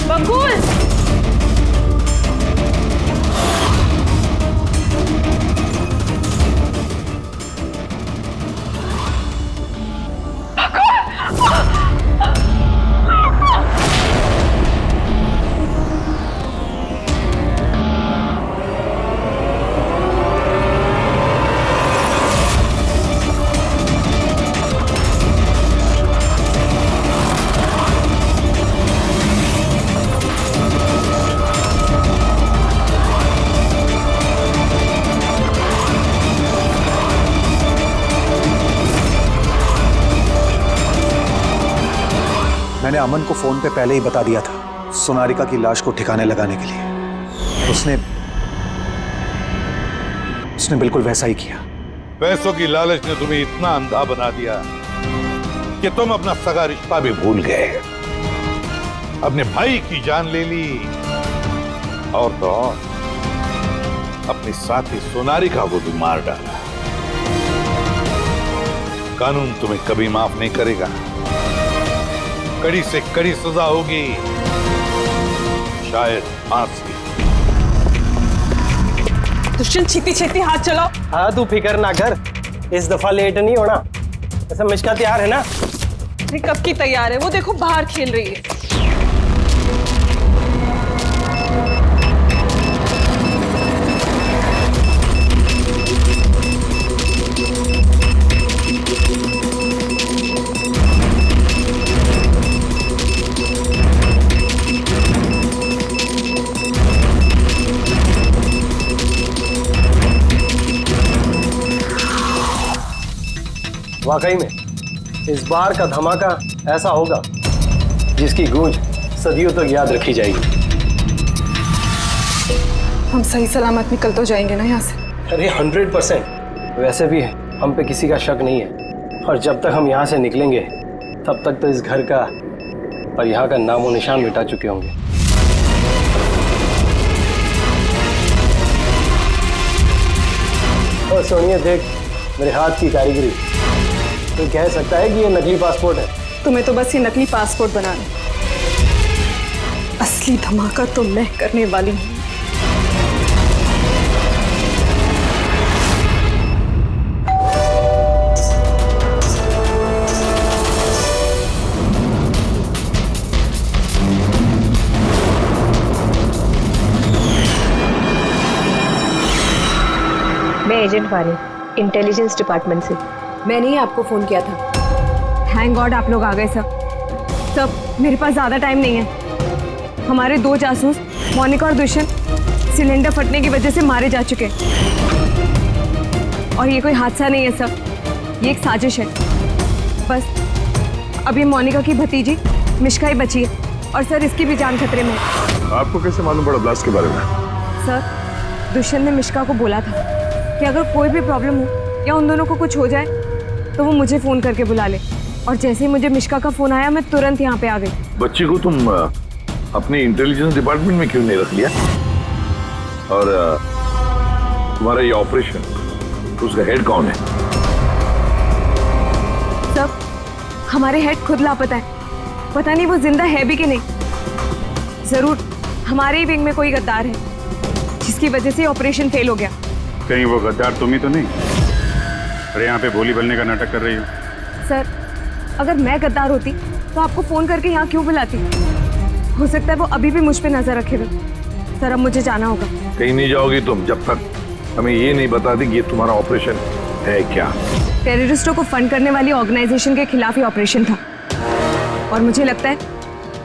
बकुल! मैंने अमन को फोन पे पहले ही बता दिया था सोनारिका की लाश को ठिकाने लगाने के लिए। उसने बिल्कुल वैसा ही किया। पैसों की लालच ने तुम्हें इतना अंधा बना दिया कि तुम अपना सगा रिश्ता भी भूल गए, अपने भाई की जान ले ली और तो और अपनी साथी सोनारिका को भी मार डाला। कानून तुम्हें कभी माफ नहीं करेगा, कड़ी से कड़ी सजा होगी, शायद फांसी। दुष्यंत, छेती छेती हाथ चलाओ। हाँ, तू फिक्र ना कर, इस दफा लेट नहीं होना। ऐसा मिश्का तैयार है ना? कब की तैयार है? वो देखो बाहर खेल रही है। वाकई में इस बार का धमाका ऐसा होगा जिसकी गूंज सदियों तक याद रखी जाएगी। हम सही सलामत निकल तो जाएंगे ना यहाँ से? अरे 100%। वैसे भी हम पे किसी का शक नहीं है, और जब तक हम यहाँ से निकलेंगे तब तक तो इस घर का और यहाँ का नामो निशान मिटा चुके होंगे। और सोनिया, देख मेरे हाथ की कारीगरी। तो कह सकता है कि ये नकली पासपोर्ट है। तुम्हें तो बस ये नकली पासपोर्ट बनाना, असली धमाका तो मैं करने वाली हूँ। मैं एजेंट वाली, इंटेलिजेंस डिपार्टमेंट से। मैंने ही आपको फोन किया था। थैंक गॉड आप लोग आ गए सब। मेरे पास ज्यादा टाइम नहीं है। हमारे 2 जासूस मोनिका और दुष्यंत सिलेंडर फटने की वजह से मारे जा चुके हैं, और ये कोई हादसा नहीं है सब, ये एक साजिश है। बस अब ये मोनिका की भतीजी मिश्का ही बची है, और सर इसकी भी जान खतरे में है। आपको कैसे मालूम पड़ा ब्लास्ट के बारे में? सर दुष्यंत ने मिश्का को बोला था कि अगर कोई भी प्रॉब्लम हो या उन दोनों को कुछ हो जाए तो वो मुझे फ़ोन करके बुला ले। और जैसे ही मुझे मिश्का का फ़ोन आया मैं तुरंत यहाँ पे आ गई। बच्ची को तुम अपने इंटेलिजेंस डिपार्टमेंट में क्यों नहीं रख लिया? और तुम्हारा ये ऑपरेशन, उसका हेड कौन है? सब हमारे हेड खुद लापता है, पता नहीं वो जिंदा है भी कि नहीं। जरूर हमारे ही विंग में कोई गद्दार है जिसकी वजह से ऑपरेशन फेल हो गया। कहीं वो गद्दार तुम ही तो नहीं? अरे यहाँ पे बोली बोलने का नाटक कर रही हो। सर, अगर मैं गद्दार होती तो आपको फोन करके यहाँ क्यों बुलाती? हो सकता है वो अभी भी मुझ पे नजर रखे हुए। सर, अब मुझे जाना होगा। कहीं नहीं जाओगी तुम जब तक हमें ये नहीं बता दी कि ये तुम्हारा ऑपरेशन है क्या। टेररिस्टों को फंड करने वाली ऑर्गेनाइजेशन के खिलाफ ही ऑपरेशन था। और मुझे लगता है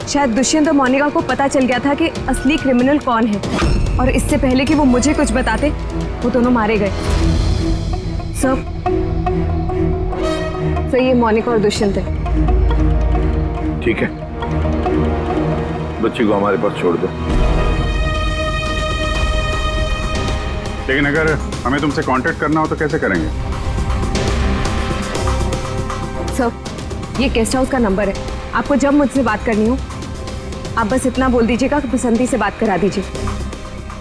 शायद दुष्यंत और मोनिका को पता चल गया था कि असली क्रिमिनल कौन है, और इससे पहले कि वो मुझे कुछ बताते वो दोनों मारे गए। सर, ये मोनिका और दुष्यंत है। ठीक है, बच्ची को हमारे पास छोड़ दो। लेकिन अगर हमें तुमसे कांटेक्ट करना हो तो कैसे करेंगे? सर, ये गेस्ट हाउस का नंबर है। आपको जब मुझसे बात करनी हो आप बस इतना बोल दीजिएगा कि बसंती से बात करा दीजिए,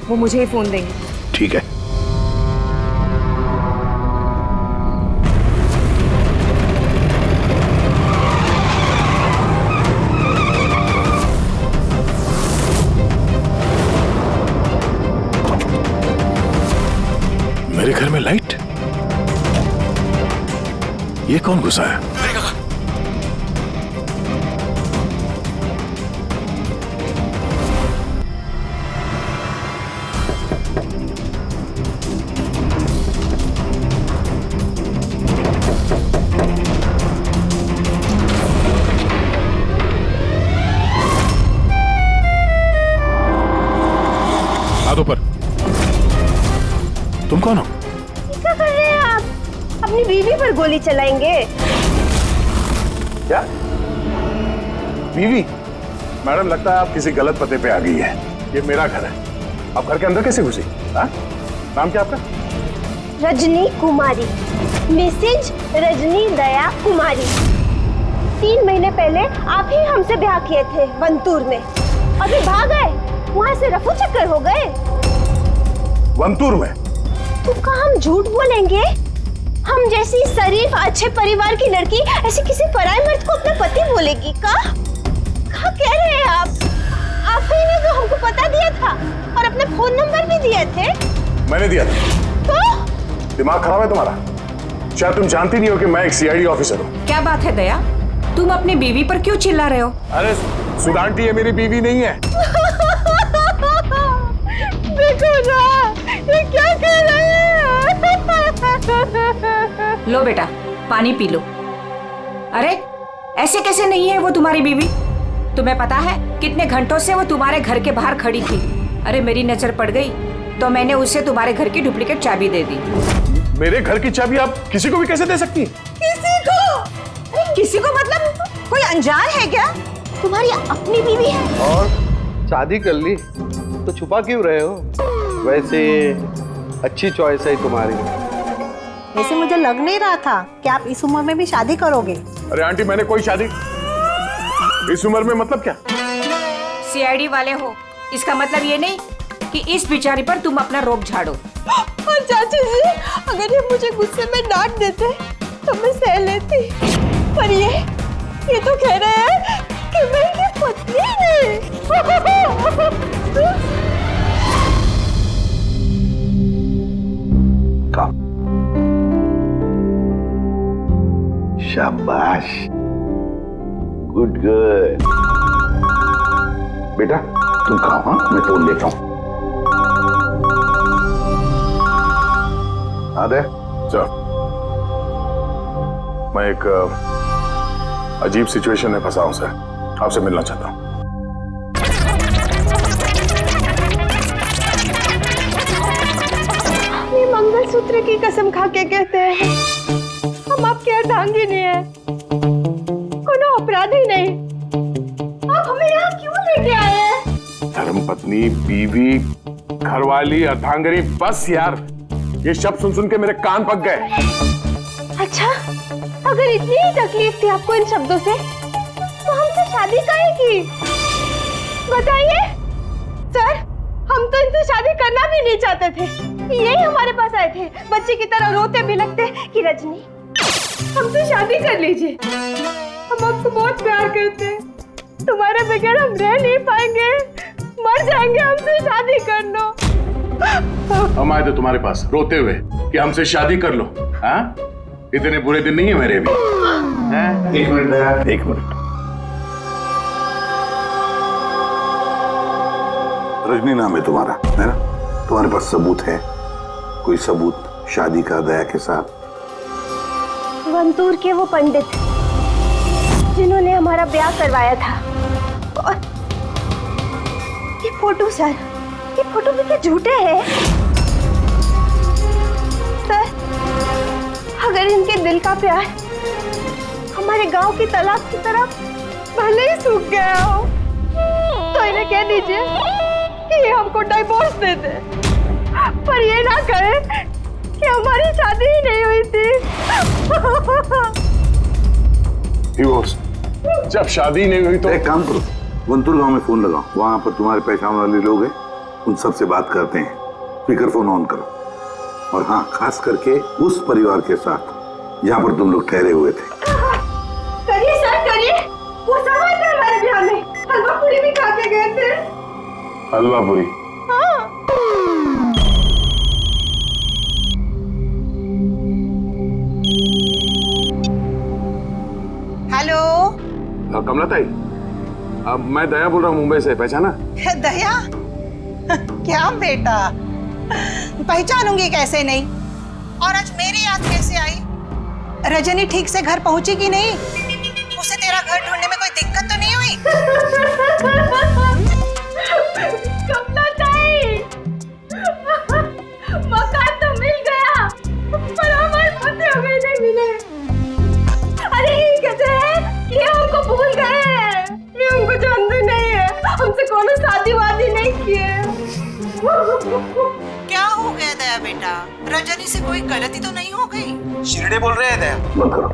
वो मुझे ही फोन देंगे। ठीक है। मेरे घर में लाइट? ये कौन घुसा है? हाथ ऊपर। तुम कौन हो? क्या कर रहे हैं आप? अपनी बीवी पर गोली चलाएंगे? क्या बीवी? मैडम, लगता है आप किसी गलत पते पे आ गई है। ये मेरा घर है, आप घर के अंदर कैसे घुसी? हाँ? नाम क्या आपका? रजनी कुमारी, मिसेज रजनी दया कुमारी। 3 महीने पहले आप ही हमसे ब्याह किए थे वंतूर में, अभी भाग गए, वहाँ से रफू चक्कर हो गए। वंतूर में? तो कहाँ हम झूठ बोलेंगे? हम जैसी शरीफ अच्छे परिवार की लड़की ऐसे किसी पराये मर्द को अपना पति बोलेगी का? क्या कह रहे हैं आप? आप ही ने तो हमको पता दिया था और अपने फोन नंबर भी दिए थे। मैंने दिया था। तो दिमाग खराब है तुम्हारा? शायद तुम जानती नहीं हो कि मैं एक सीआईडी ऑफिसर हूँ। क्या बात है दया, तुम अपनी बीवी पर क्यों चिल्ला रहे हो? अरे सुधांटी, ये मेरी बीवी नहीं है। देखो ना, ये क्या कह रहे हैं? लो बेटा, पानी पी लो। अरे ऐसे कैसे नहीं है वो तुम्हारी बीवी? तुम्हें पता है कितने घंटों से वो तुम्हारे घर के बाहर खड़ी थी। अरे मेरी नजर पड़ गई तो मैंने उसे तुम्हारे घर की डुप्लीकेट चाबी दे दी। मेरे घर की चाबी आप किसी को भी कैसे दे सकती? किसी को? किसी को मतलब कोई अनजान है क्या? तुम्हारी अपनी बीवी है। और शादी कर ली तो छुपा क्यों रहे हो? वैसे अच्छी चॉइस है तुम्हारी। वैसे मुझे लग नहीं रहा था कि आप इस उम्र में भी शादी करोगे। अरे आंटी, मैंने कोई शादी इस उम्र में मतलब क्या? सीआईडी वाले हो, इसका मतलब ये नहीं कि इस बिचारी पर तुम अपना रोब झाड़ो। और चाची जी, अगर ये मुझे गुस्से में डांट देते तो मैं सह लेती, पर ये तो कह रहे हैं कि मैं इनकी पत्नी नहीं। शाबाश, गुड गर्ल। बेटा तुम खाओ, हाँ मैं फोन लेता हूँ। आदे चल, मैं एक अजीब सिचुएशन में फंसा हूं सर, आपसे मिलना चाहता हूँ। ये मंगलसूत्र की कसम खा के कहते हैं हम आपके अर्धांगी नहीं है, कोनो अपराधी नहीं। आप हमें यहाँ क्यों लेके आए हैं? धर्मपत्नी, बीवी, घरवाली, अर्धांगिनी, बस यार ये शब्द सुन सुन के मेरे कान पक गए। अच्छा, अगर इतनी ही तकलीफ थी आपको इन शब्दों से, तो हमसे शादी काहे की? बताइए सर, हम तो इनसे शादी करना भी नहीं चाहते थे। यही हमारे पास आए थे बच्चे की तरह रोते बिलखते कि रजनी हमसे शादी कर लीजिए, हम आपको बहुत प्यार करते हैं, तुम्हारे बगैर हम रह नहीं पाएंगे, मर जाएंगे, हमसे शादी कर लो। हम आए थे तुम्हारे पास रोते हुए कि हमसे शादी कर लो। हाँ, इतने बुरे दिन नहीं है मेरे भी। एक मिनट दया, एक मिनट। रजनी नाम है तुम्हारा, है ना? तुम्हारे पास सबूत है? कोई सबूत शादी का दया के साथ? वंतूर के वो पंडित जिन्होंने हमारा ब्याह करवाया था, और ये फोटो सर, ये फोटो भी क्या झूठे हैं? सर, अगर इनके दिल का प्यार हमारे गांव की तालाब की तरह भले ही सूख गया हो, तो इन्हें कह दीजिए कि ये हमको डाइवोर्स दे दे, पर ये ना कहे कि हमारी शादी ही नहीं हुई थी। डिवोर्स? जब शादी नहीं हुई तो एक काम करो, वंतूर गांव में फोन लगाओ, वहां पर तुम्हारे पहचान वाले लोग हैं, उन सब से बात करते हैं। स्पीकर फोन ऑन करो, और हाँ, खास करके उस परिवार के साथ जहाँ पर तुम लोग ठहरे हुए थे। करिए सर, करिए। वो सब आए थे हमारे ब्याह में, हलवा पूरी भी खा के गए थे। हलवा पूरी? हाँ। हेलो, कमला ताई, अब मैं दया बोल रहा हूँ मुंबई से, पहचाना? दया? क्या बेटा, पहचानूंगी कैसे नहीं? और आज मेरी याद कैसे आई? रजनी ठीक से घर पहुंची कि नहीं? उसे तेरा घर ढूंढने में कोई दिक्कत तो नहीं हुई? कमला ताई, मकान तो मिल गया, पर हमारे पते हो गए नहीं मिले। अरे ये कैसे है? ये हमको भूल गए हैं, ये हमको जानते नहीं है, हमसे कोनो शादी वादी नहीं किए। क्या हो गया दया बेटा? रजनी से कोई गलती तो नहीं हो गई? शिरडे बोल रहे हैं दया। बंद करो।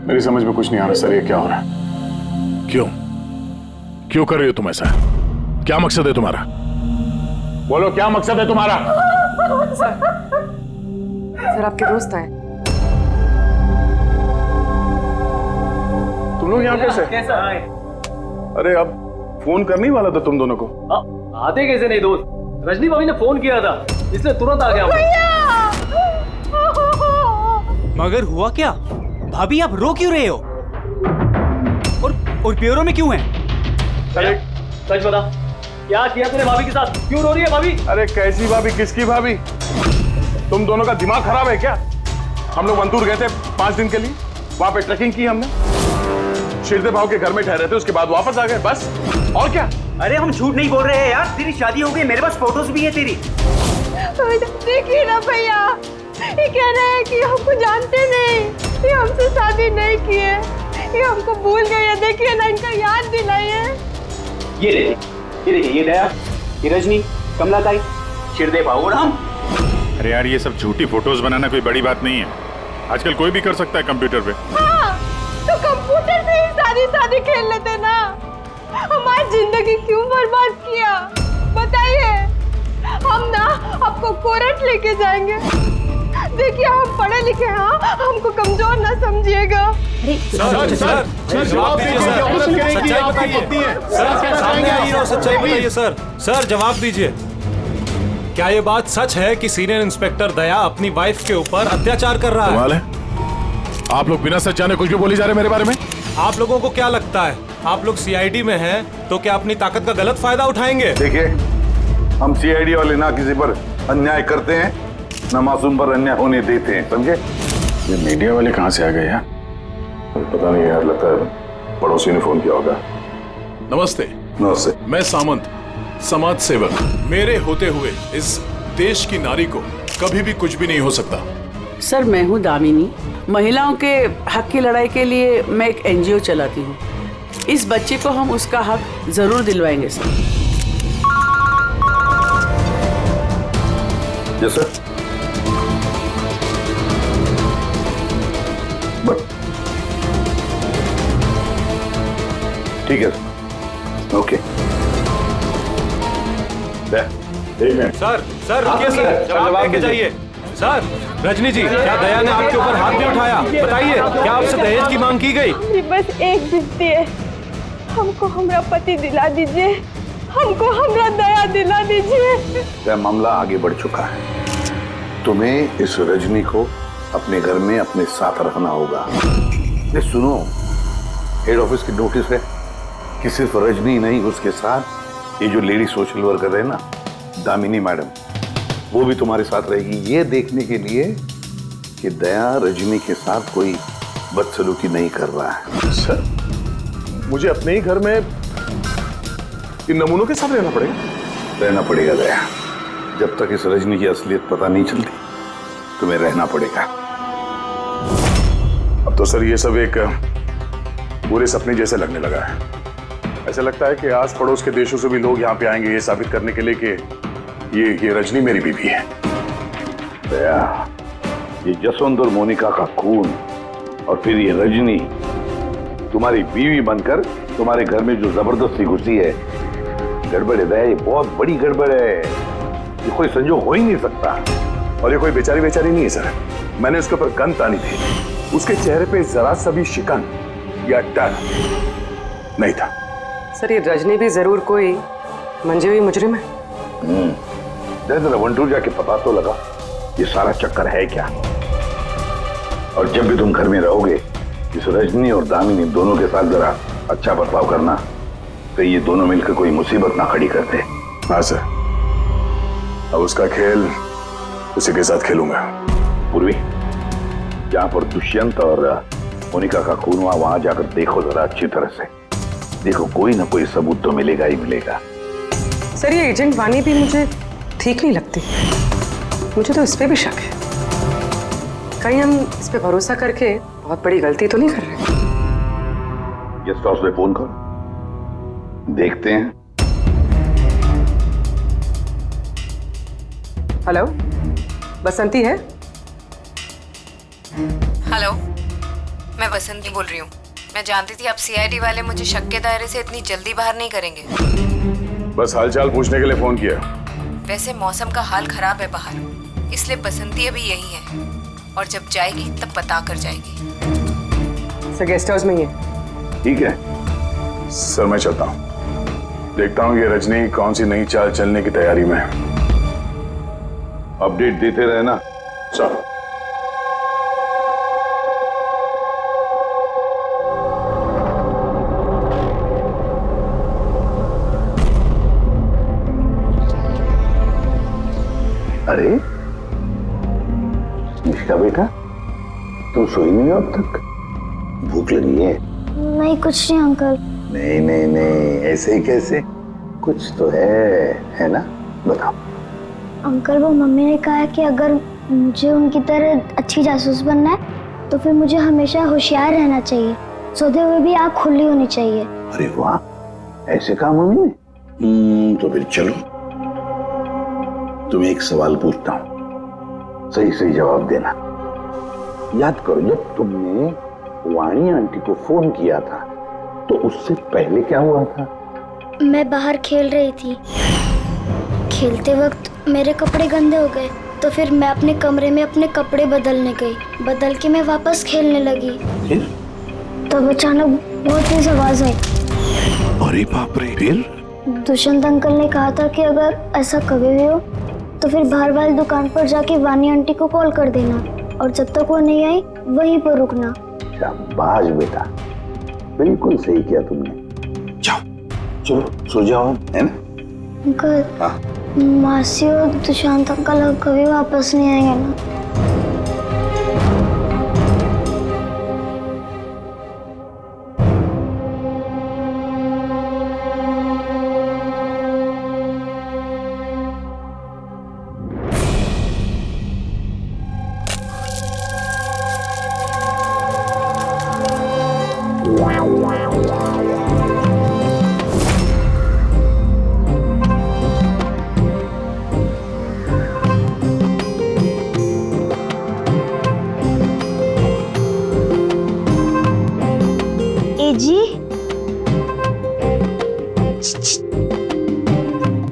मेरी समझ में कुछ नहीं आ रहा सर, ये क्या हो रहा है? क्यों कर रही हो तुम ऐसा? क्या मकसद है तुम्हारा? बोलो, क्या मकसद है तुम्हारा? सर आपके दोस्त आए। तुम लोग यहाँ कैसे? कैसा आए? अरे अब फोन करने ही वाला था तुम दोनों को। आते कैसे नहीं दोस्त? रजनी भाभी ने फोन किया था, इसलिए तुरंत आ गया। मगर हुआ क्या? भाभी आप रो क्यों रहे हो? और प्योरो में क्यों हैं? अरे सच बता, क्या किया तूने भाभी के साथ? क्यों रो रही है भाभी? अरे कैसी भाभी, किसकी भाभी? तुम दोनों का दिमाग खराब है क्या? हम लोग वंतूर गए थे 5 दिन के लिए, वहां पे ट्रैकिंग की हमने, शिरदे भाव के घर में ठहरे थे, उसके बाद वापस आ गए, बस। और क्या? अरे हम झूठ नहीं बोल रहे हैं यार, तेरी शादी हो गई, मेरे पास फोटोज भी है तेरी। देखिए ना भैया, ये कह रहे हैं कि हमको जानते नहीं, ये हमसे शादी नहीं किए, ये हमको भूल गए हैं। देखिए ना, इनका याद दिलाइए। ये देखिए, ये दया, ये रजनी, कमला ताई, शिरदे भाऊ और हम। अरे यार, ये सब झूठी फोटोज बनाना कोई बड़ी बात नहीं है, आजकल कोई भी कर सकता है कंप्यूटर पे। हाँ, तो कंप्यूटर से ही शादी खेल लेते ना, हमारी जिंदगी क्यों बर्बाद किया? बताइए। हम ना आपको कोर्ट लेके जाएंगे। देखिए, हम पढ़े लिखे हैं, हमको कमजोर ना समझिएगा। सर जवाब दीजिए सर। सर जवाब दीजिए, क्या ये बात सच है कि सीनियर इंस्पेक्टर दया अपनी वाइफ के ऊपर अत्याचार कर रहा है? कमाल है, आप लोग बिना सच जाने कुछ भी बोली जा रहे हैं मेरे बारे में। आप लोगों को क्या लगता है, आप लोग सीआईडी में हैं तो क्या अपनी ताकत का गलत फायदा उठाएंगे? देखिए, हम सीआईडी वाले ना किसी पर अन्याय करते हैं, ना मासूम पर अन्याय होने देते हैं, समझे? ये मीडिया वाले कहाँ से आ गए यार? पता नहीं यार, लगता है पड़ोसी ने फोन किया होगा। नमस्ते। नमस्ते। मैं सामंत, समाज सेवक। मेरे होते हुए इस देश की नारी को कभी भी कुछ भी नहीं हो सकता। सर, मैं हूँ दामिनी, महिलाओं के हक की लड़ाई के लिए मैं एक एनजीओ चलाती हूँ। इस बच्चे को हम उसका हक जरूर दिलवाएंगे सर। Yes sir. बट ठीक है सर। ओके। सर सर रुकिए सर, जवाब लेके जाइए। सर रजनी जी, क्या दया ने आपके ऊपर हाथ नहीं उठाया? बताइए, क्या आपसे दहेज की मांग की गई? हमारी बस एक विनती है, हमको हमारा पति दिला दीजिए, हमको हमारा दया दिला दीजिए। यह मामला आगे बढ़ चुका है, तुम्हें इस रजनी को अपने घर में अपने साथ रखना होगा। ये सुनो, हेड ऑफिस की नोटिस है कि सिर्फ रजनी नहीं, उसके साथ ये जो लेडी सोशल वर्कर है ना, दामिनी मैडम, वो भी तुम्हारे साथ रहेगी, ये देखने के लिए कि दया रजनी के साथ कोई बदसलूकी नहीं कर रहा है। सर, मुझे अपने ही घर में इन नमूनों के साथ रहना पड़ेगा दया। जब तक इस रजनी की असलियत पता नहीं चलती, तुम्हें रहना पड़ेगा। अब तो सर ये सब एक पूरे सपने जैसे लगने लगा है। ऐसा लगता है कि आस पड़ोस के देशों से भी लोग यहाँ पे आएंगे ये साबित करने के लिए कि ये रजनी मेरी बीवी है। दया, ये जसवंत और मोनिका का खून और फिर ये रजनी तुम्हारी बीवी बनकर तुम्हारे घर में जो जबरदस्ती घुसी है, गड़बड़ है दया, ये बहुत बड़ी गड़बड़ है। ये कोई संजोग हो ही नहीं सकता। और ये कोई बेचारी नहीं है सर। मैंने उसके ऊपर गन तानी थी, उसके चेहरे पे जरा सा भी शिकन या डर नहीं था। सर, ये रजनी भी जरूर कोई मंजे हुई मुजरिम है। जरा वंटूर जाके पता तो लगा ये सारा चक्कर है क्या। और जब भी तुम घर में रहोगे, इस रजनी और दामिनी दोनों के साथ जरा अच्छा बर्ताव करना, तो ये दोनों मिलकर कोई मुसीबत ना खड़ी करते। हाँ सर, अब उसका खेल उसी के साथ खेलूंगा। पूर्वी, जहां पर दुष्यंत और मोनिका का खून हुआ, वहां जाकर देखो जरा अच्छी तरह से। देखो, कोई ना कोई सबूत तो मिलेगा ही मिलेगा। सर, ये एजेंट वानी भी मुझे ठीक नहीं लगती। मुझे तो इस पे भी शक है। कहीं हम इस पे भरोसा करके बहुत बड़ी गलती तो नहीं कर रहे? गेस्ट हाउस में फोन करो, देखते हैं। हेलो, बसंती है? हेलो, मैं बसंती बोल रही हूँ। मैं जानती थी आप सीआईडी वाले मुझे शक के दायरे से इतनी जल्दी बाहर नहीं करेंगे। बस हालचाल पूछने के लिए फोन किया। वैसे मौसम का हाल खराब है बाहर, इसलिए बसंती अभी यही है, और जब जाएगी तब पता कर जाएगी। सर, गेस्ट हाउस में ही है। ठीक है सर, मैं चलता हूँ। देखता हूँ ये रजनी कौन सी नई चाल चलने की तैयारी में। अपडेट देते रहना। सर। अरे निष्का बेटा, तुम सोई नहीं हो अब तक? भूख लगी है? नहीं, कुछ नहीं अंकल। नहीं, ऐसे ही कैसे? कुछ तो है ना? बताओ। अंकल, वो मम्मी ने कहा है कि अगर मुझे उनकी तरह अच्छी जासूस बनना है तो फिर मुझे हमेशा होशियार रहना चाहिए, सोते हुए भी आँख खुली होनी चाहिए। अरे वाह, ऐसे कहा मम्मी ने? तो फिर चलो, तुम्हें एक सवाल पूछता हूँ, सही जवाब देना। याद करो, जब तुमने वाणी आंटी को फोन किया था तो उससे पहले क्या हुआ था? मैं बाहर खेल रही थी। खेलते वक्त मेरे कपड़े गंदे हो गए, तो फिर मैं अपने कमरे में अपने कपड़े बदलने गई। बदल के मैं वापस खेलने लगी। फिर? तब अचानक बहुत तेज आवाज आई। अरे बाप रे! फिर? दुष्यंत अंकल ने कहा था कि अगर ऐसा कभी भी हो तो फिर बाहर वाली दुकान पर जाके वानी आंटी को कॉल कर देना, और जब तक वो नहीं आई वहीं पर रुकना। शाबाश बेटा, बिल्कुल सही किया तुमने। जाओ, चलो सो जाओ, है ना? अंकल, हाँ? मासी और दुष्यंत अंकल कभी वापस नहीं आएंगे ना?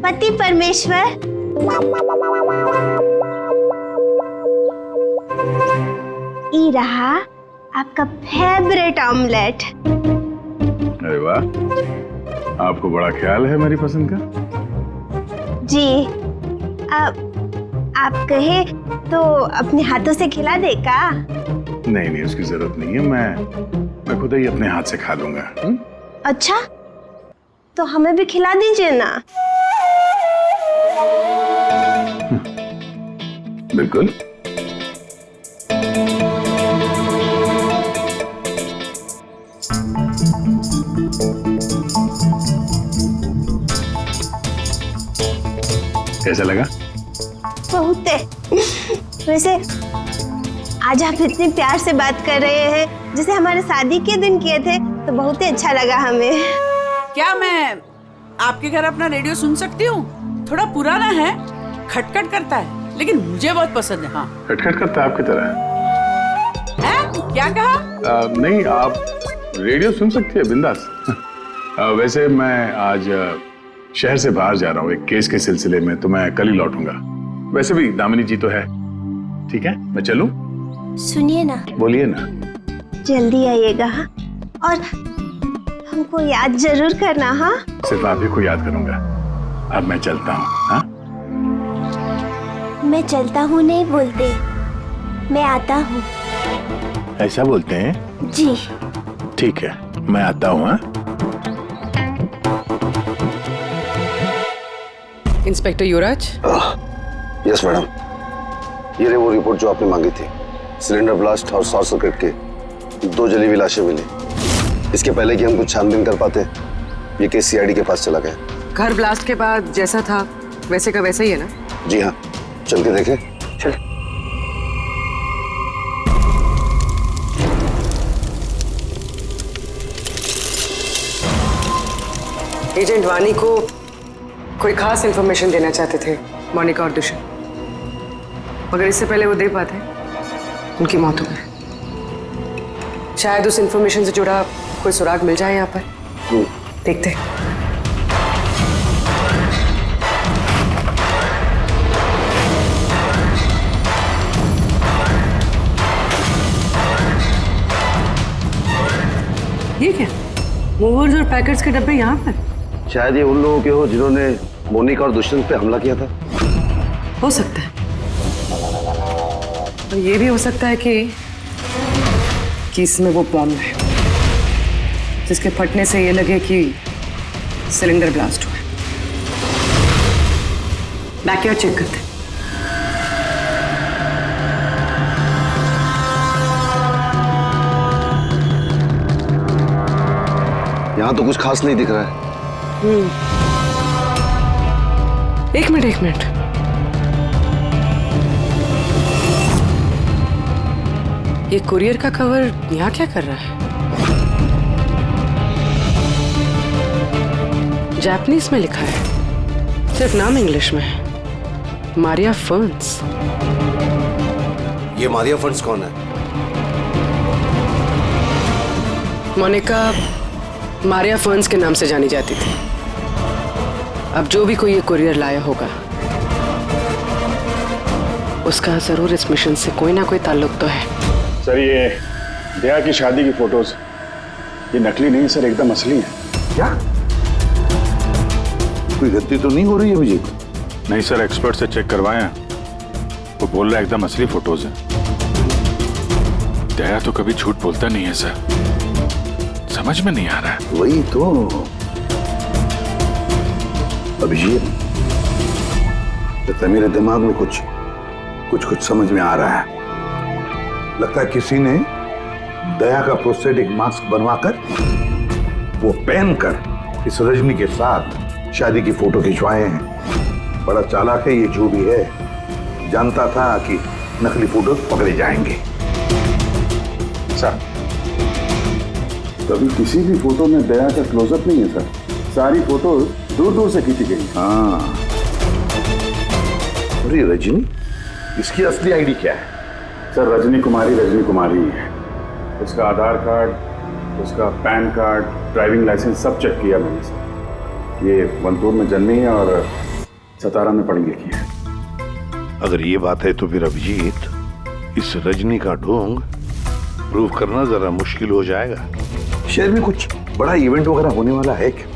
पति परमेश्वर। ई रहा आपका फेवरेट ऑमलेट। अरे वाह, आपको बड़ा ख्याल है मेरी पसंद का। जी, आप कहे तो अपने हाथों से खिला दे का? नहीं नहीं, उसकी जरूरत नहीं है, मैं खुद ही अपने हाथ से खा लूंगा। अच्छा, तो हमें भी खिला दीजिए ना। बिल्कुल। कैसा लगा? बहुत है। वैसे आज आप इतने प्यार से बात कर रहे हैं जैसे हमारे शादी के दिन किए थे, तो बहुत ही अच्छा लगा हमें। क्या मैं आपके घर अपना रेडियो सुन सकती हूँ? थोड़ा पुराना है, खटखट करता है, लेकिन मुझे बहुत पसंद है। हाँ, खटखट करता है आपकी तरह? क्या कहा? नहीं, आप रेडियो सुन सकती है बिंदास। वैसे मैं आज शहर से बाहर जा रहा हूँ एक केस के सिलसिले में, तो मैं कल ही लौटूंगा। वैसे भी दामिनी जी तो है। ठीक है, मैं चलूं? सुनिए ना। बोलिए ना। जल्दी आइएगा और हमको याद जरूर करना। हाँ, सिर्फ आप ही को याद करूंगा। अब मैं चलता हूँ। हाँ, मैं चलता हूँ नहीं बोलते, मैं आता हूँ। ऐसा बोलते हैं? जी। ठीक है, मैं आता हूँ। हाँ, इंस्पेक्टर युवराज। यस मैडम, ये रही वो रिपोर्ट जो आपने मांगी थी। सिलेंडर ब्लास्ट और शॉर्ट सर्किट के 2 जली हुई लाशें मिली। इसके पहले कि हम कुछ छानबीन कर पाते, ये केस सीआईडी के पास चला गया। घर ब्लास्ट के बाद जैसा था वैसे का वैसा ही है ना? जी हाँ, चल के देखें। चल। एजेंट वानी को कोई खास इंफॉर्मेशन देना चाहते थे मोनिका और दुष्यंत, मगर इससे पहले वो दे पाते उनकी मौत हो गई। शायद उस इंफॉर्मेशन से जुड़ा कोई सुराग मिल जाए यहाँ पर। देखते हैं। ये क्या? मूवर्स और पैकेट्स के डब्बे यहाँ पर? शायद ये उन लोगों के हो जिन्होंने मोनिका और दुष्यंत पे हमला किया था। हो सकता है, और ये भी हो सकता है कि इसमें वो बॉम्ब है जिसके फटने से ये लगे कि सिलेंडर ब्लास्ट हुआ। बैकयार्ड चेक करते हैं। यहाँ तो कुछ खास नहीं दिख रहा है। एक मिनट। ये कुरियर का कवर यहाँ क्या कर रहा है? जापानीज में लिखा है, सिर्फ नाम इंग्लिश में है, मारिया फर्न्स। ये मारिया फर्न्स कौन है? मोनिका मारिया फर्न्स के नाम से जानी जाती थी। अब जो भी कोई ये कुरियर लाया होगा, उसका जरूर इस मिशन से कोई ना कोई ताल्लुक तो है। सर, ये दया की शादी की फोटोज ये नकली नहीं सर, एकदम असली है। क्या? कोई गलती तो नहीं हो रही है अभिजीत? नहीं सर, एक्सपर्ट से चेक करवाए हैं, वो बोल रहा है एकदम असली फोटोज है। दया तो कभी झूठ बोलता नहीं है सर, समझ में नहीं आ रहा है। वही तो अभिजीत, लगता है मेरे दिमाग में कुछ समझ में आ रहा है। लगता है किसी ने दया का प्रोस्थेटिक मास्क बनवाकर वो पहनकर इस रजनी के साथ शादी की फोटो खिंचवाए हैं। बड़ा चालाक है ये जो भी है, जानता था कि नकली फोटो पकड़े जाएंगे। सर, कभी किसी भी फोटो में दया का क्लोजअप नहीं है सर, सारी फोटोज दूर दूर से खींची गई। हाँ, अरे रजनी, इसकी असली आईडी क्या है? सर, रजनी कुमारी है। उसका आधार कार्ड, उसका पैन कार्ड, ड्राइविंग लाइसेंस सब चेक किया मैंने सर। ये वंतूर में जन्मी है और सतारा में पढ़ लिखी है। अगर ये बात है तो फिर अभिजीत, इस रजनी का ढोंग प्रूव करना जरा मुश्किल हो जाएगा। शहर में कुछ बड़ा इवेंट वगैरह होने वाला है क्या?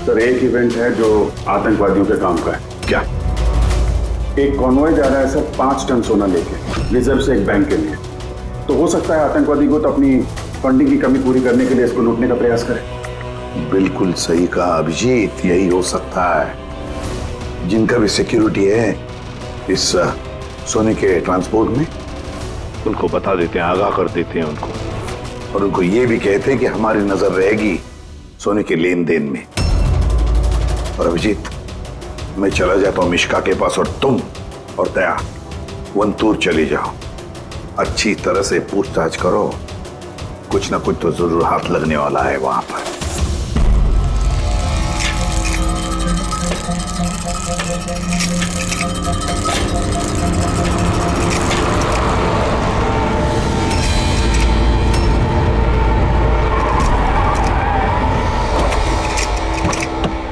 सर एक इवेंट है जो आतंकवादियों के काम का है। क्या? एक कॉन्वॉय जा रहा है सर 5 टन सोना लेके रिजर्व से एक बैंक के लिए। तो हो सकता है आतंकवादी को तो अपनी फंडिंग की कमी पूरी करने के लिए इसको लूटने का प्रयास करे। बिल्कुल सही कहा अभिजीत, यही हो सकता है। जिनका भी सिक्योरिटी है इस सोने के ट्रांसपोर्ट में, उनको बता देते हैं, आगाह कर देते हैं उनको, और उनको ये भी कहते हैं कि हमारी नजर रहेगी सोने के लेन देन में। और अभिजीत, मैं चला जाता हूं मिश्का के पास और तुम और दया वंतूर चले जाओ। अच्छी तरह से पूछताछ करो, कुछ ना कुछ तो जरूर हाथ लगने वाला है वहां पर।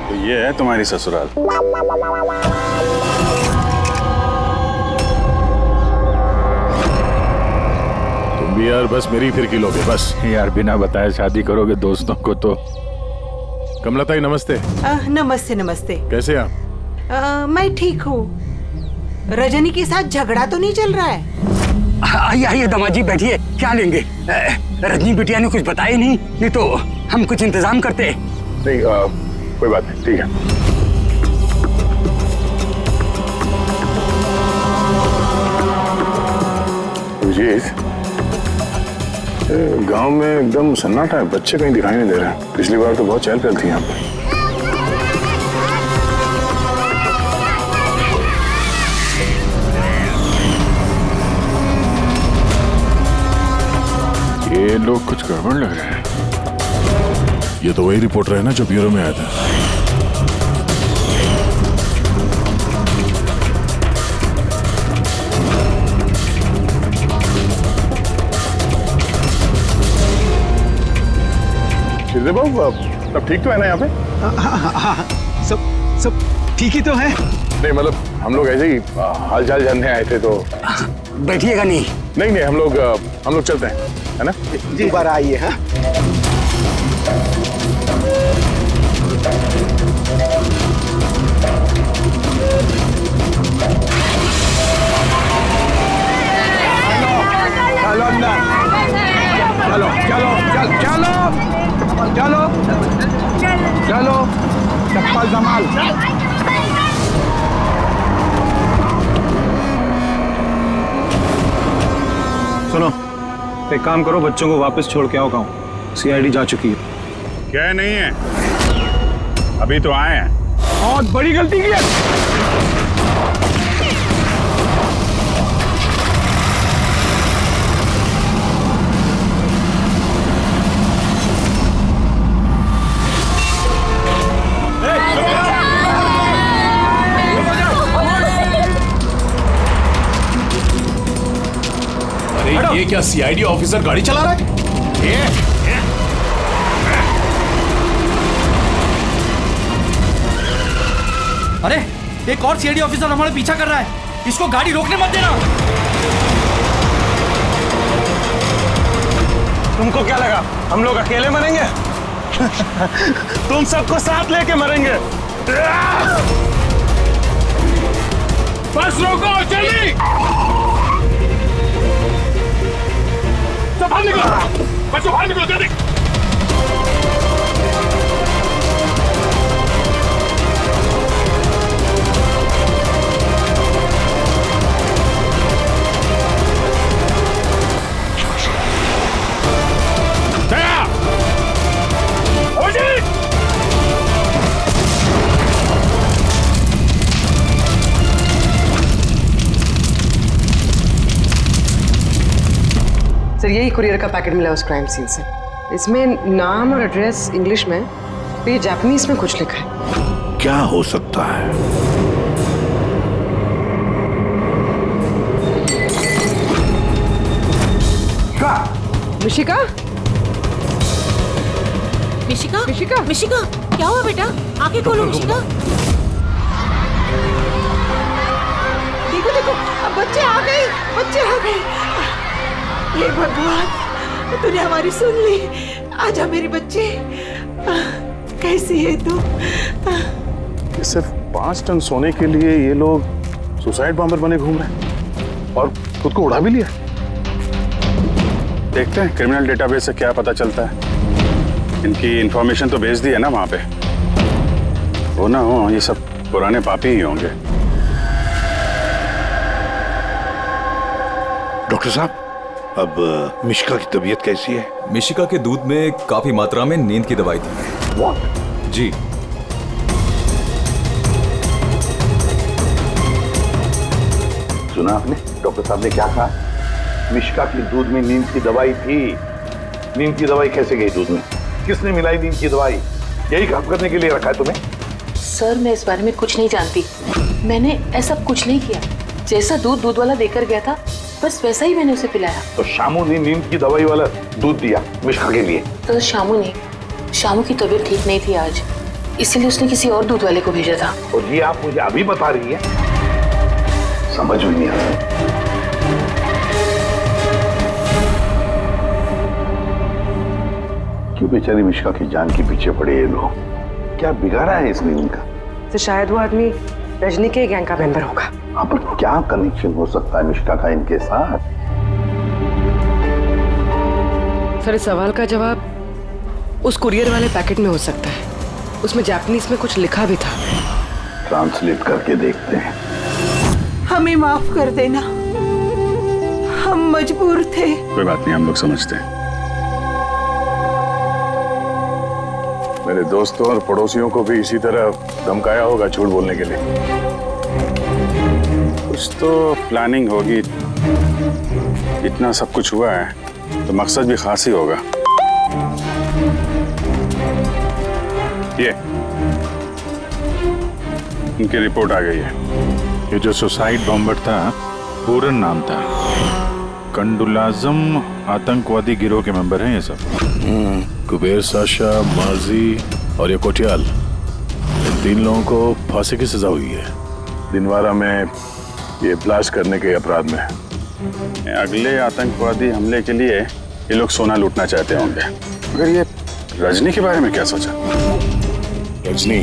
तो ये है तुम्हारी ससुराल। तुम भी यार बस मेरी फिर लोगे बस। यार बिना बताए शादी करोगे दोस्तों को तो। कमलाताई नमस्ते। नमस्ते नमस्ते। कैसे आप? मैं ठीक हूँ। रजनी के साथ झगड़ा तो नहीं चल रहा है? आइए आइए दामाद जी बैठिए, क्या लेंगे? रजनी बिटिया ने कुछ बताया नहीं तो हम कुछ इंतजाम करते। नहीं कोई बात नहीं, ठीक है। गांव में एकदम सन्नाटा है, बच्चे कहीं दिखाई नहीं दे रहे। पिछली बार तो बहुत चहल पहल थी यहाँ पर। ये लोग कुछ गड़बड़ लग रहे हैं। ये तो वही रिपोर्टर है ना जो ब्यूरो में आया था। शिरदे बाबू सब ठीक तो है ना यहाँ पे? हाँ, सब ठीक ही तो है। नहीं मतलब हम लोग ऐसे ही हाल चाल जानने आए थे तो। बैठिएगा नहीं? नहीं हम लोग चलते हैं, है ना? जी दोबारा आइए। हाँ चलो अंदर, चलो चलो चलो चलो चलो चप्पल संभाल। सुनो, एक काम करो, बच्चों को वापस छोड़ के आओ गाँव। सीआईडी जा चुकी है। क्या नहीं है, अभी तो आए हैं। बहुत बड़ी गलती की है। अरे ये क्या सीआईडी ऑफिसर गाड़ी चला रहा है? अरे एक और सीआईडी ऑफिसर हमारे पीछा कर रहा है, इसको गाड़ी रोकने मत देना। तुमको क्या लगा हम लोग अकेले मरेंगे? तुम सबको साथ लेके मरेंगे। बस रोको, जल्दी सब बाहर निकलो, बच्चों बाहर निकलो जल्दी। सर यही कुरियर का पैकेट मिला उस क्राइम सीन से। इसमें नाम और एड्रेस इंग्लिश में, तो ये जापानीज में कुछ लिखा है। क्या हो सकता है? मिशिका? मिशिका? मिशिका? मिशिका? क्या हुआ बेटा? आंखें खोलो मिशिका। बच्चे आ गए। ये भगवान, तूने हमारी सुन ली। आजा मेरे बच्चे। कैसी है तू? ये सिर्फ 5 टन सोने के लिए ये लोग सुसाइड बॉम्बर बने घूम रहे हैं और खुद को उड़ा भी लिया। देखते हैं क्रिमिनल डेटाबेस से क्या पता चलता है। इनकी इंफॉर्मेशन तो भेज दी है ना वहां पे। वो ना हो ये सब पुराने पापी ही होंगे। डॉक्टर साहब, अब मिशिका की तबीयत कैसी है? मिशिका के दूध में काफी मात्रा में नींद की दवाई थी। What? जी। सुना आपने डॉक्टर साहब ने क्या कहा? मिशिका की दूध में नींद की दवाई थी। नींद की दवाई कैसे गई दूध में? किसने मिलाई नींद की दवाई? यही काम करने के लिए रखा है तुम्हें? सर, मैं इस बारे में कुछ नहीं जानती। मैंने ऐसा कुछ नहीं किया। जैसा दूध वाला देकर गया था, बस वैसा ही मैंने उसे पिलाया। तो शामू ने नींद की दवाई वाला दूध दिया मिशिका के लिए? तो शामू की तबीयत ठीक नहीं थी आज, इसीलिए उसने किसी और दूध वाले को भेजा था। और ये आप मुझे अभी बता रही है? समझ में नहीं आ रहा। क्यों बेचारी मिशिका की जान के पीछे पड़े ये लोग? क्या बिगाड़ा है इसने इनका? तो शायद वो आदमी रजनी के गैंग का मेंबर होगा। हाँ, पर क्या कनेक्शन हो सकता है मिशिका का इनके साथ? सर, इस सवाल का जवाब उस कुरियर वाले पैकेट में हो सकता है। उसमें जापानीज में कुछ लिखा भी था। ट्रांसलेट करके देखते हैं। हमें माफ कर देना, हम मजबूर थे। कोई बात नहीं, हम लोग समझते हैं। मेरे दोस्तों और पड़ोसियों को भी इसी तरह धमकाया होगा झूठ बोलने के लिए। कुछ तो प्लानिंग होगी। इतना सब कुछ हुआ है तो मकसद भी खास ही होगा। ये इनकी रिपोर्ट आ गई है। ये जो सुसाइड बॉम्बर था, पूरन नाम था। कंडुलाजम आतंकवादी गिरोह के मेंबर हैं ये सब। कुबेर साशा, माजी और ये कोटियाल, इन 3 लोगों को फांसी की सजा हुई है। दिनवारा में ये ब्लास्ट करने के अपराध में। अगले आतंकवादी हमले के लिए ये लोग सोना लूटना चाहते होंगे। मगर ये रजनी के बारे में क्या सोचा? रजनी,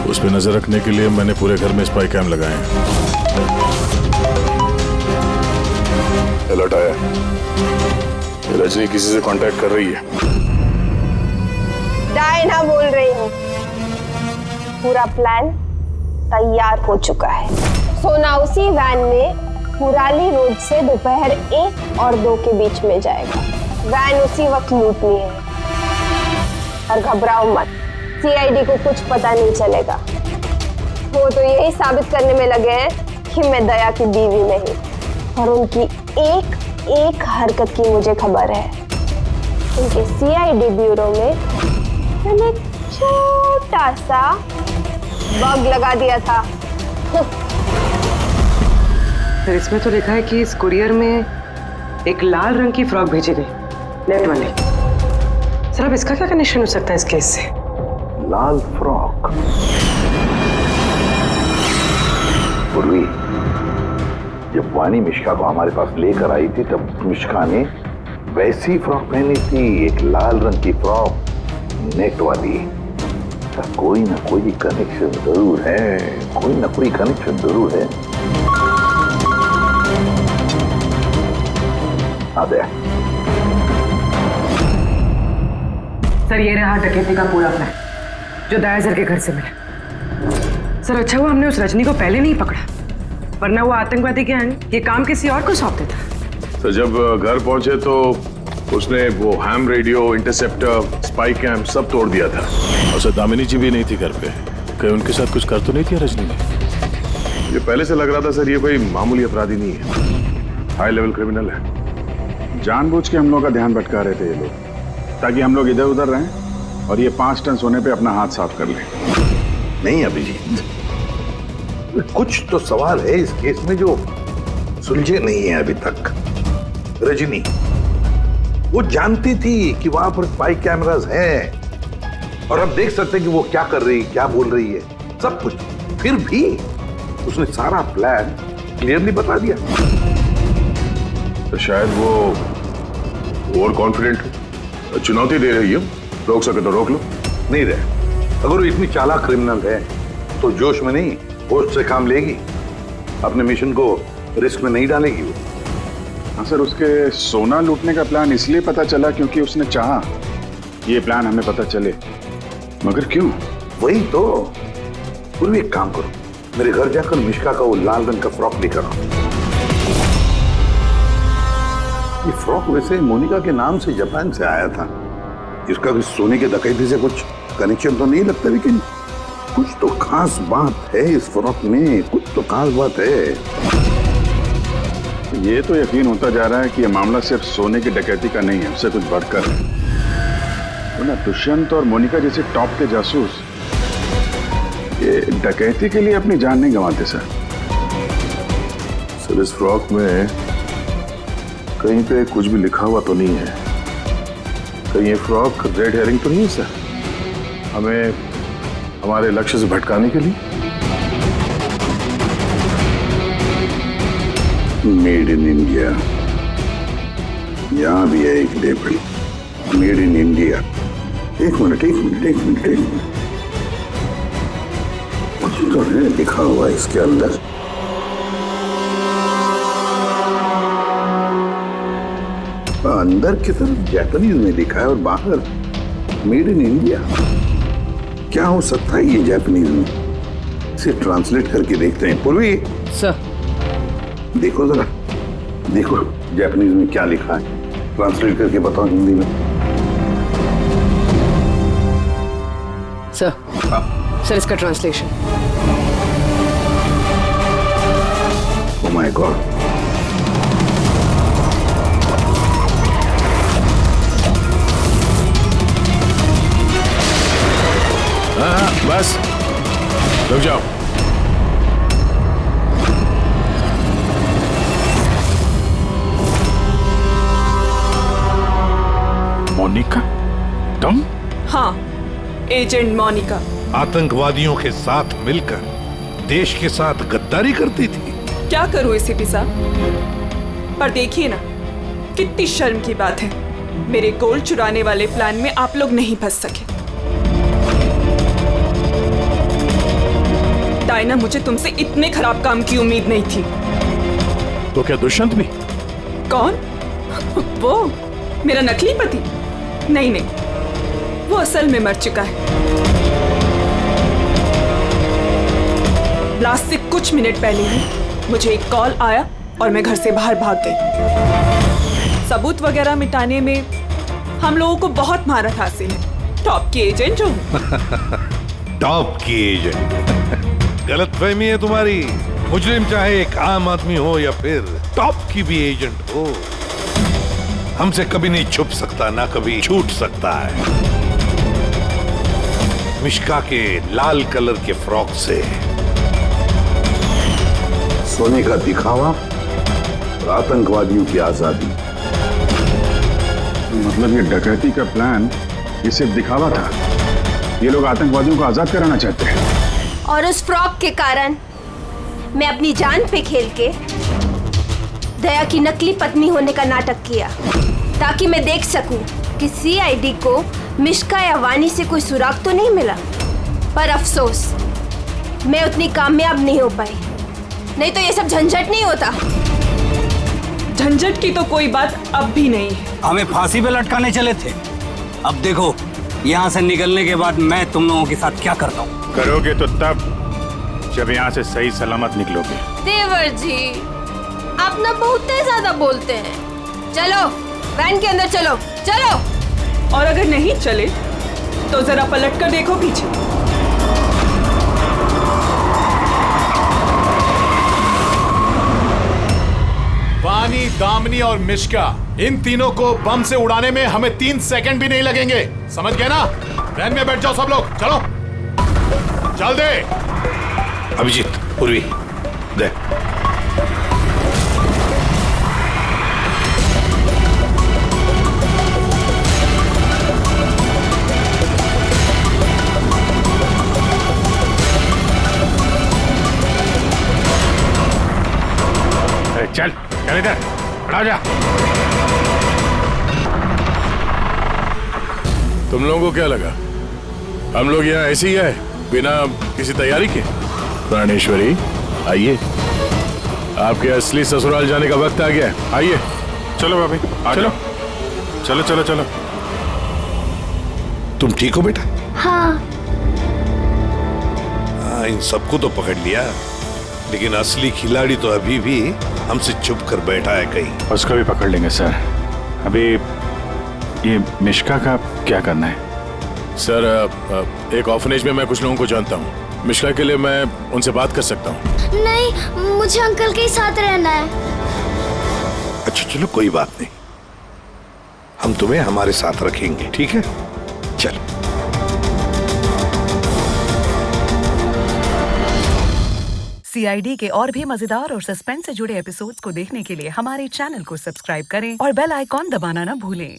उस पर नजर रखने के लिए मैंने पूरे घर में स्पाई कैम लगाए हैं। अलर्ट आया। रजनी किसी से कांटेक्ट कर रही है। डायना बोल रही हूँ। पूरा प्लान तैयार हो चुका है। सोना उसी वैन में पुराली रोड से दोपहर 1 और 2 के बीच में जाएगा। वैन उसी वक्त लूटनी है। और घबराओ मत, सीआईडी को कुछ पता नहीं चलेगा। वो तो यही साबित करने में लगे हैं कि मैं दया की बीवी नहीं। और उनकी एक एक हरकत की मुझे खबर है। उनके सीआईडी ब्यूरो में मैंने छोटा सा बग लगा दिया था। फिर इसमें तो लिखा है कि इस कुरियर में एक लाल रंग की फ्रॉक भेजी गई, नेट वाले। सर, अब इसका क्या कनेक्शन हो सकता है इस केस से? लाल फ्रॉक? पूर्वी, जब वानी मिशिका को हमारे पास लेकर आई थी तब मिशिका ने वैसी फ्रॉक पहनी थी, एक लाल रंग की फ्रॉक, नेट वाली। कोई ना कोई कनेक्शन जरूर है, कोई ना कोई कनेक्शन जरूर है। सर, ये रहा डकैती का पूरा प्लान जो दयासर के घर से मिला। सर, अच्छा हुआ हमने उस रजनी को पहले नहीं पकड़ा, वरना वो आतंकवादी गैंग ये काम किसी और को सौंप देता। तो जब घर पहुंचे तो उसने वो ham radio, interceptor, spy camp सब तोड़ दिया था। और सर, दामिनी जी भी नहीं थी घर पे। कहीं उनके साथ कुछ कर तो नहीं किया रजनी ने? ये पहले से लग रहा था सर, ये कोई मामूली अपराधी नहीं है, हाई लेवल क्रिमिनल है। जानबूझ के हम लोग का ध्यान भटका रहे थे ये लोग, ताकि हम लोग इधर उधर रहें और ये 5 टन सोने पे अपना हाथ साफ कर लें। नहीं अभिजीत, कुछ तो सवाल है इस केस में जो सुलझे नहीं है अभी तक। रजनी वो जानती थी कि वहां पर स्पाई कैमरास हैं और अब देख सकते हैं कि वो क्या कर रही है, क्या बोल रही है, सब कुछ। फिर भी उसने सारा प्लान क्लियरली बता दिया। तो शायद वो ओवर कॉन्फिडेंट हो, चुनौती दे रही है, रोक सके तो रोक लो। नहीं रहे, अगर वो इतनी चालाक क्रिमिनल है तो जोश में नहीं होश से काम लेगी, अपने मिशन को रिस्क में नहीं डालेगी वो। हाँ सर, उसके सोना लूटने का प्लान इसलिए पता चला क्योंकि उसने चाहा ये प्लान हमें पता चले, मगर क्यों? वही तो। पूर्वी एक काम करो, मेरे घर जाकर मिश्का का वो लाल रंग का फ्रॉक लेकर आओ। ये फ्रॉक वैसे मोनिका के नाम से जापान से आया था। इसका भी सोने के डकैती से कुछ कनेक्शन तो नहीं लगता, लेकिन कुछ तो खास बात है इस फ्रॉक में, कुछ तो खास बात है। ये तो यकीन होता जा रहा है कि ये मामला सिर्फ सोने की डकैती का नहीं है, उससे कुछ बढ़कर है। तो ना दुष्यंत और मोनिका जैसे टॉप के जासूस ये डकैती के लिए अपनी जान नहीं गंवाते सर। सर, इस फ्रॉक में कहीं पे कुछ भी लिखा हुआ तो नहीं है? कहीं ये फ्रॉक रेड हेयरिंग तो नहीं है सर, हमें हमारे लक्ष्य से भटकाने के लिए? मेड इन इंडिया, यहां भी है एक लेबल, मेड इन इंडिया। एक मिनट कुछ तो है लिखा हुआ इसके अंदर। अंदर की तरफ जापानीज में लिखा है और बाहर मेड इन इंडिया। क्या हो सकता है ये जापानीज में? इसे ट्रांसलेट करके देखते हैं। पूर्वी सर, देखो जरा, देखो जापानीज में क्या लिखा है, ट्रांसलेट करके बताओ हिंदी में। सर इसका ट्रांसलेशन। Oh my God. हाँ, बस रुक जाओ। मोनिका, तुम? हाँ, एजेंट मोनिका। आतंकवादियों के साथ मिलकर देश के साथ गद्दारी करती थी। क्या करूं एसीपी साहब, पर देखिए ना, कितनी शर्म की बात है, मेरे गोल्ड चुराने वाले प्लान में आप लोग नहीं फंस सके। डायना, मुझे तुमसे इतने खराब काम की उम्मीद नहीं थी। तो क्या दुष्यंत भी? कौन? वो मेरा नकली पति? नहीं, वो असल में मर चुका है। ब्लास्ट से कुछ मिनट पहले ही मुझे एक कॉल आया और मैं घर से बाहर भाग गई। सबूत वगैरह मिटाने में हम लोगों को बहुत महारत हासिल है। टॉप की एजेंट हूँ। टॉप की एजेंट? गलतफहमी है तुम्हारी। मुजरिम चाहे एक आम आदमी हो या फिर टॉप की भी एजेंट हो, हमसे कभी नहीं छुप सकता, ना कभी छूट सकता है। मिश्का के लाल कलर के फ्रॉक से सोने का दिखावा और आतंकवादियों की आजादी। मतलब ये डकैती का प्लान ये सिर्फ दिखावा था? ये लोग आतंकवादियों को आजाद कराना चाहते हैं? और उस फ्रॉक के कारण मैं अपनी जान पे खेल के दया की नकली पत्नी होने का नाटक किया, ताकि मैं देख सकूं कि सीआईडी को मिश्का या वानी से कोई सुराग तो नहीं मिला। पर अफसोस, मैं उतनी कामयाब नहीं हो पाई, नहीं तो ये सब झंझट नहीं होता। झंझट की तो कोई बात अब भी नहीं है। हमें फांसी पे लटकाने चले थे, अब देखो यहाँ से निकलने के बाद मैं तुम लोगों के साथ क्या करता हूँ। करोगे तो तब जब यहाँ से सही सलामत निकलोगे। देवर जी, आप ना बहुत ज्यादा बोलते हैं। चलो वैन के अंदर चलो, चलो। और अगर नहीं चले तो जरा पलट कर देखो पीछे। वानी, दामिनी और मिश्का, इन तीनों को बम से उड़ाने में हमें 3 सेकंड भी नहीं लगेंगे। समझ गए ना? वैन में बैठ जाओ सब लोग, चलो चल दे। अभिजीत, पूर्वी दे। चल चल इधर। खड़ा जा। तुम लोगों को क्या लगा हम लोग यहाँ ऐसे ही आए बिना किसी तैयारी के? प्राणेश्वरी आइए, आपके असली ससुराल जाने का वक्त आ गया है। आइए। चलो भाभी, चलो चलो चलो चलो। तुम ठीक हो बेटा? हाँ। हाँ, इन सबको तो पकड़ लिया, लेकिन असली खिलाड़ी तो अभी भी हमसे छुप कर बैठा है कहीं। उसको भी पकड़ लेंगे सर। अभी ये मिश्का का क्या करना है? सर, एक ऑर्फनेज में मैं कुछ लोगों को जानता हूँ। मिश्का के लिए मैं उनसे बात कर सकता हूँ। नहीं, मुझे अंकल के साथ रहना है। अच्छा चलो, कोई बात नहीं, हम तुम्हें हमारे साथ रखेंगे, ठीक है? चलो। CID के और भी मजेदार और सस्पेंस से जुड़े एपिसोड्स को देखने के लिए हमारे चैनल को सब्सक्राइब करें और बेल आइकॉन दबाना ना भूलें।